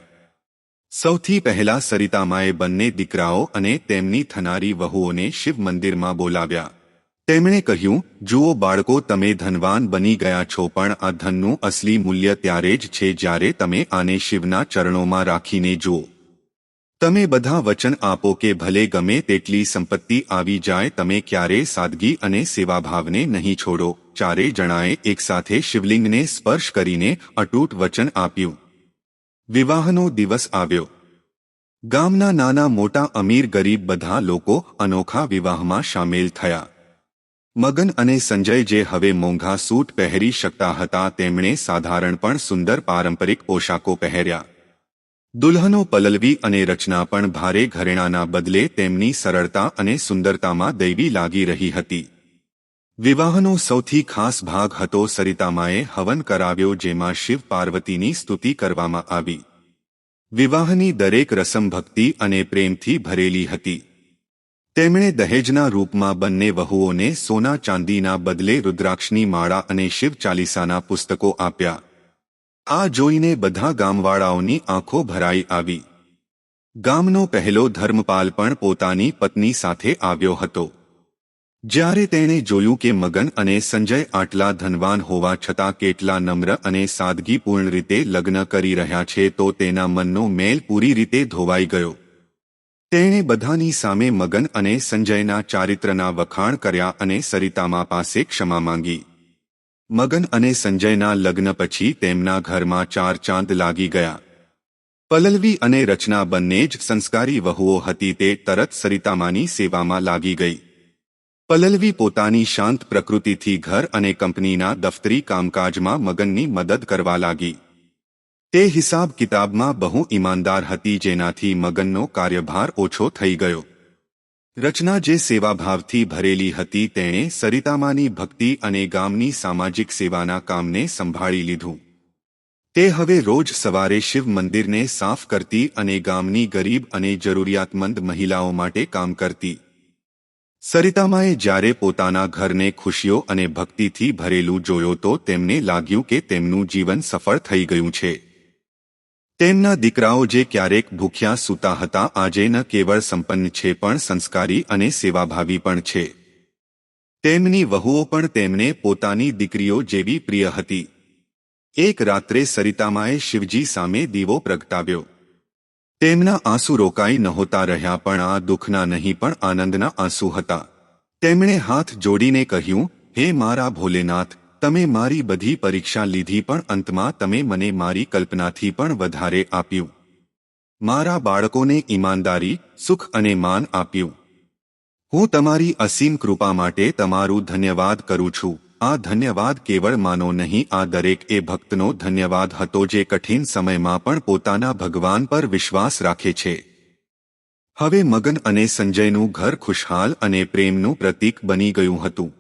સૌથી પહેલા સરિતામાએ બંને દીકરાઓ અને તેમની થનારી વહુઓને શિવ મંદિરમાં બોલાવ્યા. તેમણે કહ્યું, જુઓ બાળકો, તમે ધનવાન બની ગયા છો, પણ આ ધનનું અસલી મૂલ્ય ત્યારે જ છે જ્યારે તમે આને શિવના ચરણોમાં રાખીને જુઓ. તમે બધા વચન આપો કે ભલે ગમે તેટલી સંપત્તિ આવી જાય તમે ક્યારેય સાદગી અને સેવાભાવને નહીં છોડો. ચારેય જણાએ એકસાથે શિવલિંગને સ્પર્શ કરીને અતૂટ વચન આપ્યું. વિવાહનો દિવસ આવ્યો. ગામના નાના મોટા અમીર ગરીબ બધા લોકો અનોખા વિવાહમાં સામેલ થયા. મગન અને સંજય જે હવે મોંઘા સૂટ પહેરી શકતા હતા તેમણે સાધારણ પણ સુંદર પારંપરિક પોશાકો પહેર્યા. દુલ્હનો પલ્લવી અને રચના પણ ભારે ઘરેણાના બદલે તેમની સરળતા અને સુંદરતામાં દૈવી લાગી રહી હતી. વિવાહનો સૌથી ખાસ ભાગ હતો સરિતામાએ હવન કરાવ્યો જેમાં શિવ પાર્વતીની સ્તુતિ કરવામાં આવી. વિવાહની દરેક રસમ ભક્તિ અને પ્રેમથી ભરેલી હતી. તેમણે દહેજના રૂપમાં બંને વહુઓને સોના ચાંદીના બદલે રુદ્રાક્ષની માળા અને શિવ ચાલીસાના પુસ્તકો આપ્યા. આ જોઈને બધા ગામવાળાઓની આંખો ભરાઈ આવી. ગામનો પહેલો ધર્મપાલ પણ પોતાની પત્ની સાથે આવ્યો હતો. જ્યારે તેણે જોયું કે મગન અને સંજય આટલા ધનવાન હોવા છતાં કેટલા નમ્ર અને સાદગીપૂર્ણ રીતે લગ્ન કરી રહ્યા છે તો તેના મનનો મેલ પૂરી રીતે ધોવાઈ ગયો. તેણે બધાની સામે મગન અને સંજયના ચારિત્રના વખાણ કર્યા અને સરિતામા પાસે ક્ષમા માંગી. મગન અને સંજયના લગ્ન પછી તેમના ઘરમાં 4 ચાંદ લાગી ગયા. પલ્લવી અને રચના બંને જ સંસ્કારી વહુઓ હતી તે તરત સરિતામાની સેવામાં લાગી ગઈ. પલ્લવી પોતાની શાંત પ્રકૃતિથી ઘર અને કંપનીના દફતરી કામકાજમાં મગનની મદદ કરવા લાગી. તે હિસાબ કિતાબમાં બહુ ઈમાનદાર હતી જેનાથી મગનનો કાર્યભાર ઓછો થઈ ગયો. રચના જે સેવાભાવથી ભરેલી હતી તેણે સરિતામાની ભક્તિ અને ગામની સામાજિક સેવાના કામને સંભાળી લીધું. તે હવે રોજ સવારે શિવ મંદિરને સાફ કરતી અને ગામની ગરીબ અને જરૂરિયાતમંદ મહિલાઓ માટે કામ કરતી. સરિતામાએ જ્યારે પોતાના ઘરને ખુશીઓ અને ભક્તિથી ભરેલું જોયો તો તેમને લાગ્યું કે તેમનું જીવન સફળ થઈ ગયું છે. તેમના દીકરાઓ જે ક્યારેક ભૂખ્યા સૂતા હતા આજે ન કેવળ સંપન્ન છે પણ સંસ્કારી અને સેવાભાવી પણ છે. તેમની વહુઓ પણ તેમને પોતાની દીકરીઓ જેવી પ્રિય હતી. એક રાત્રે સરિતામાએ શિવજી સામે દીવો પ્રગટાવ્યો. તેમના આંસુ રોકાઈ નહોતા રહ્યા પણ આ દુઃખના નહીં પણ આનંદના આંસુ હતા. તેમણે હાથ જોડીને કહ્યું, હે મારા ભોલેનાથ, તમે મારી બધી પરીક્ષા લીધી પણ અંતમાં તમે મને મારી કલ્પનાથી પણ વધારે આપ્યું. મારા બાળકોને ઈમાનદારી, સુખ અને માન આપ્યું. હું તમારી અસીમ કૃપા માટે તમારું ધન્યવાદ કરું છું. આ ધન્યવાદ કેવળ માનો નહીં, આ દરેક એ ભક્તનો ધન્યવાદ હતો જે કઠિન સમયમાં પણ પોતાના ભગવાન પર વિશ્વાસ રાખે છે. હવે મગન અને સંજયનું ઘર ખુશહાલ અને પ્રેમનું પ્રતીક બની ગયું હતું.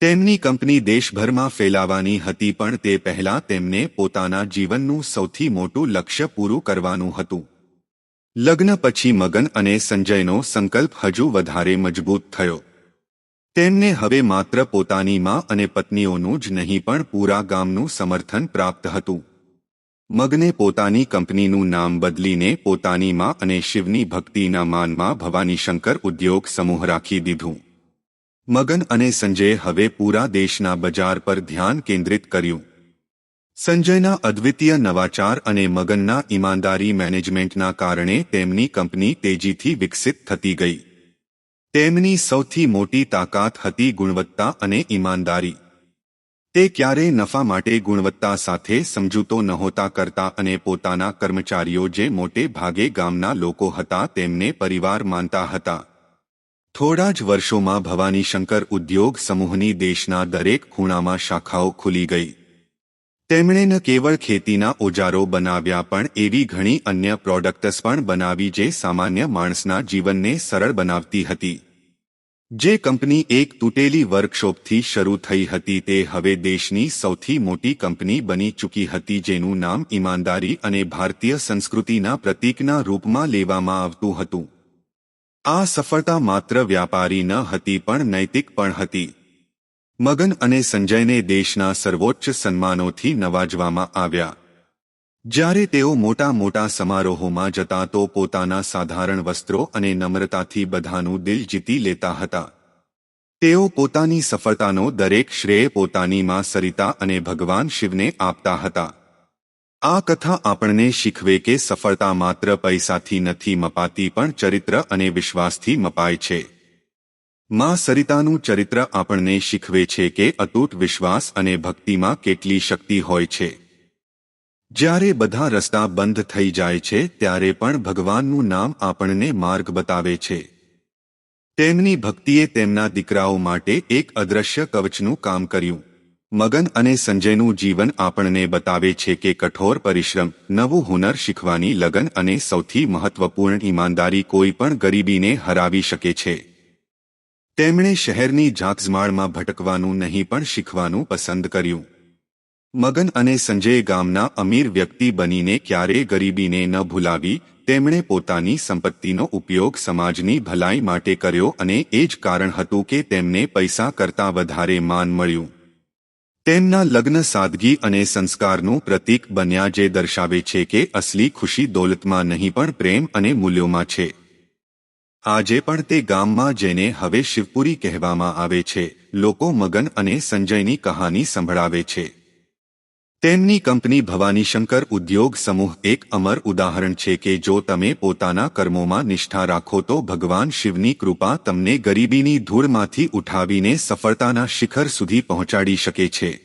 તેમની કંપની દેશભરમાં ફેલાવાની હતી, પણ તે પહેલાં તેમને પોતાના જીવનનું સૌથી મોટું લક્ષ્ય પૂરું કરવાનું હતું. લગ્ન પછી મગન અને સંજયનો સંકલ્પ હજુ વધારે મજબૂત થયો. તેમને હવે માત્ર પોતાની માં અને પત્નીઓનું જ નહીં પણ પૂરા ગામનું સમર્થન પ્રાપ્ત હતું. મગને પોતાની કંપનીનું નામ બદલીને પોતાની માં અને શિવની ભક્તિના માનમાં ભવાની શંકર ઉદ્યોગ સમૂહ રાખી દીધું. મગન અને સંજયે હવે પૂરા દેશના બજાર પર ધ્યાન કેન્દ્રિત કર્યું. સંજયના અદ્વિતીય નવાચાર અને મગનના ઈમાનદારી મેનેજમેન્ટના કારણે તેમની કંપની તેજીથી વિકસિત થતી ગઈ. તેમની સૌથી મોટી તાકાત હતી ગુણવત્તા અને ઈમાનદારી. તે ક્યારેય નફા માટે ગુણવત્તા સાથે સમજૂતો નહોતા કરતા અને પોતાના કર્મચારીઓ, જે મોટે ભાગે ગામના લોકો હતા, તેમને પરિવાર માનતા હતા. થોડા જ વર્ષોમાં ભવાની શંકર ઉદ્યોગ સમૂહની દેશના દરેક ખૂણામાં શાખાઓ ખુલી ગઈ. તેમણે ન કેવળ ખેતીના ઓજારો બનાવ્યા પણ એવી ઘણી અન્ય પ્રોડક્ટ્સ પણ બનાવી જે સામાન્ય માણસના જીવનને સરળ બનાવતી હતી. જે કંપની એક તૂટેલી વર્કશોપથી શરૂ થઈ હતી તે હવે દેશની સૌથી મોટી કંપની બની ચૂકી હતી, જેનું નામ ઈમાનદારી અને ભારતીય સંસ્કૃતિના પ્રતીકના રૂપમાં લેવામાં આવતું હતું. આ સફળતા માત્ર વ્યાપારી ન હતી પણ નૈતિક પણ હતી. મગન અને સંજયને દેશના સર્વોચ્ચ સન્માનોથી નવાજવામાં આવ્યા. જ્યારે તેઓ મોટા મોટા સમારોહોમાં જતા તો પોતાના સાધારણ વસ્ત્રો અને નમ્રતાથી બધાનું દિલ જીતી લેતા હતા. તેઓ પોતાની સફળતાનો દરેક શ્રેય પોતાની માં સરિતા અને ભગવાન શિવને આપતા હતા. આ કથા આપણને શીખવે કે સફળતા માત્ર પૈસાથી નથી મપાતી પણ ચરિત્ર અને વિશ્વાસથી મપાય છે. માં સરિતાનું ચરિત્ર આપણને શીખવે છે કે અતૂટ વિશ્વાસ અને ભક્તિમાં કેટલી શક્તિ હોય છે. જ્યારે બધા રસ્તા બંધ થઈ જાય છે ત્યારે પણ ભગવાનનું નામ આપણને માર્ગ બતાવે છે. તેમની ભક્તિએ તેમના દીકરાઓ માટે એક અદ્રશ્ય કવચનું કામ કર્યું. મગન અને સંજયનું જીવન આપણને બતાવે છે કે કઠોર પરિશ્રમ, નવું હુનર શીખવાની લગન અને સૌથી મહત્વપૂર્ણ ઈમાનદારી કોઈ પણ ગરીબીને હરાવી શકે છે. તેમણે શહેરની ઝાકઝમાળમાં ભટકવાનું નહીં પણ શીખવાનું પસંદ કર્યું. મગન અને સંજયે ગામના અમીર વ્યક્તિ બનીને ક્યારેય ગરીબીને ન ભૂલાવી. તેમણે પોતાની સંપત્તિનો ઉપયોગ સમાજની ભલાઈ માટે કર્યો અને એ જ કારણ હતું કે તેમને પૈસા કરતાં વધારે માન મળ્યું. તેમના લગ્ન સાદગી અને સંસ્કારનું પ્રતીક બન્યા, જે દર્શાવે છે કે અસલી ખુશી દોલતમાં નહીં પણ પ્રેમ અને મૂલ્યોમાં છે. આજે પણ તે ગામમાં જેને હવે શિવપુરી કહેવામાં આવે છે, લોકો મગન અને સંજયની કહાની સંભળાવે છે. તેમની કંપની ભવાની શંકર ઉદ્યોગ સમૂહ એક અમર ઉદાહરણ છે કે જો તમે પોતાના કર્મોમાં નિષ્ઠા રાખો તો ભગવાન શિવની કૃપા તમને ગરીબીની ધૂળમાંથી ઉઠાવીને સફળતાના શિખર સુધી પહોંચાડી શકે છે.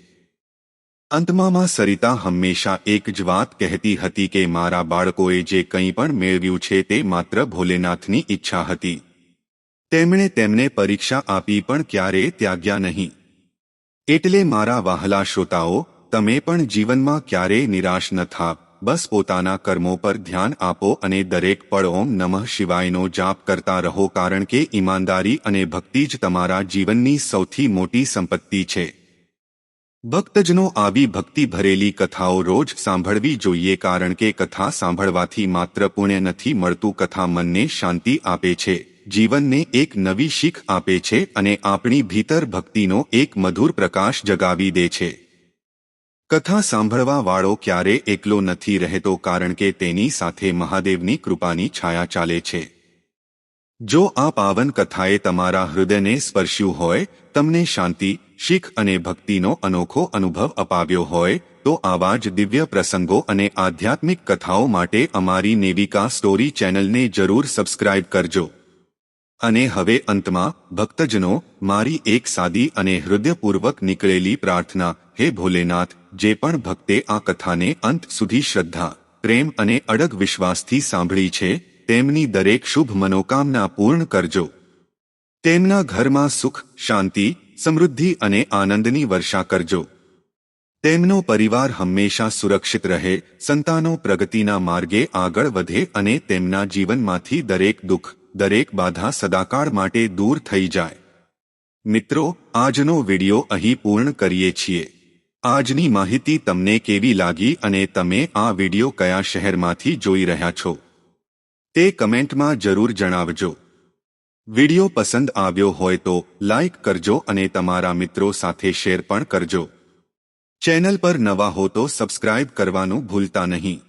અંતમાં માં સરિતા હંમેશા એક જ વાત કહેતી હતી કે મારા બાળકોએ જે કંઈ પણ મેળવ્યું છે તે માત્ર ભોલેનાથની ઈચ્છા હતી. તેમણે તેમને પરીક્ષા આપી પણ ક્યારેય ત્યાગ્યા નહીં. એટલે મારા વહાલા શ્રોતાઓ, તમે પણ જીવનમાં ક્યારેય નિરાશ ન થાઓ. બસ પોતાના કર્મો પર ધ્યાન આપો અને દરેક પળ ઓમ નમઃ શિવાયનો જાપ કરતા રહો, કારણ કે ઈમાનદારી અને ભક્તિ જ તમારા જીવનની સૌથી મોટી સંપત્તિ છે. ભક્તજનો આવી ભક્તિ ભરેલી કથાઓ રોજ સાંભળવી જોઈએ, કારણ કે કથા સાંભળવાથી માત્ર પુણ્ય નથી મળતું, કથા મનને શાંતિ આપે છે, જીવનને એક નવી શીખ આપે છે અને આપણી ભીતર ભક્તિનો એક મધુર પ્રકાશ જગાવી દે છે. કથા સાંભળવા વાળો ક્યારે એકલો નથી રહેતો, કારણ કે તેની સાથે મહાદેવની કૃપાની છાયા ચાલે છે. જો આ પાવન કથાએ તમારા હૃદયને સ્પર્શ્યું હોય, તમને શાંતિ, શીખ અને ભક્તિનો અનોખો અનુભવ અપાવ્યો હોય, તો આવા જ દિવ્ય પ્રસંગો અને આધ્યાત્મિક કથાઓ માટે અમારી નેવિકા સ્ટોરી ચેનલને જરૂર સબસ્ક્રાઇબ કરજો. અને હવે અંતમાં, ભક્તજનો, મારી એક સાદી અને હૃદયપૂર્વક નીકળેલી પ્રાર્થના: હે ભોલેનાથ, જે પણ ભક્તે આ કથાને અંત સુધી શ્રદ્ધા, પ્રેમ અને અડગ વિશ્વાસથી સાંભળી છે, તેમની દરેક શુભ મનોકામના પૂર્ણ કરજો. તેમના ઘરમાં સુખ, શાંતિ, સમૃદ્ધિ અને આનંદની વર્ષા કરજો. તેમનો પરિવાર હંમેશા સુરક્ષિત રહે, સંતાનો પ્રગતિના માર્ગે આગળ વધે અને તેમના જીવનમાંથી દરેક દુઃખ, દરેક બાધા સદાકાળ માટે દૂર થઈ જાય. મિત્રો, આજનો વિડિયો અહીં પૂર્ણ કરીએ છીએ. આજની માહિતી તમને કેવી લાગી અને તમે આ વિડિયો કયા શહેરમાંથી જોઈ રહ્યા છો તે કમેન્ટમાં જરૂર જણાવજો. વિડિયો પસંદ આવ્યો હોય તો લાઇક કરજો અને તમારા મિત્રો સાથે શેર પણ કરજો. ચેનલ પર નવા હો તો સબસ્ક્રાઇબ કરવાનું ભૂલતા નહીં.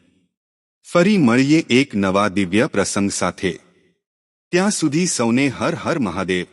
ફરી મળીએ એક નવા દિવ્ય પ્રસંગ સાથે. ત્યાં સુધી સૌને હર હર મહાદેવ.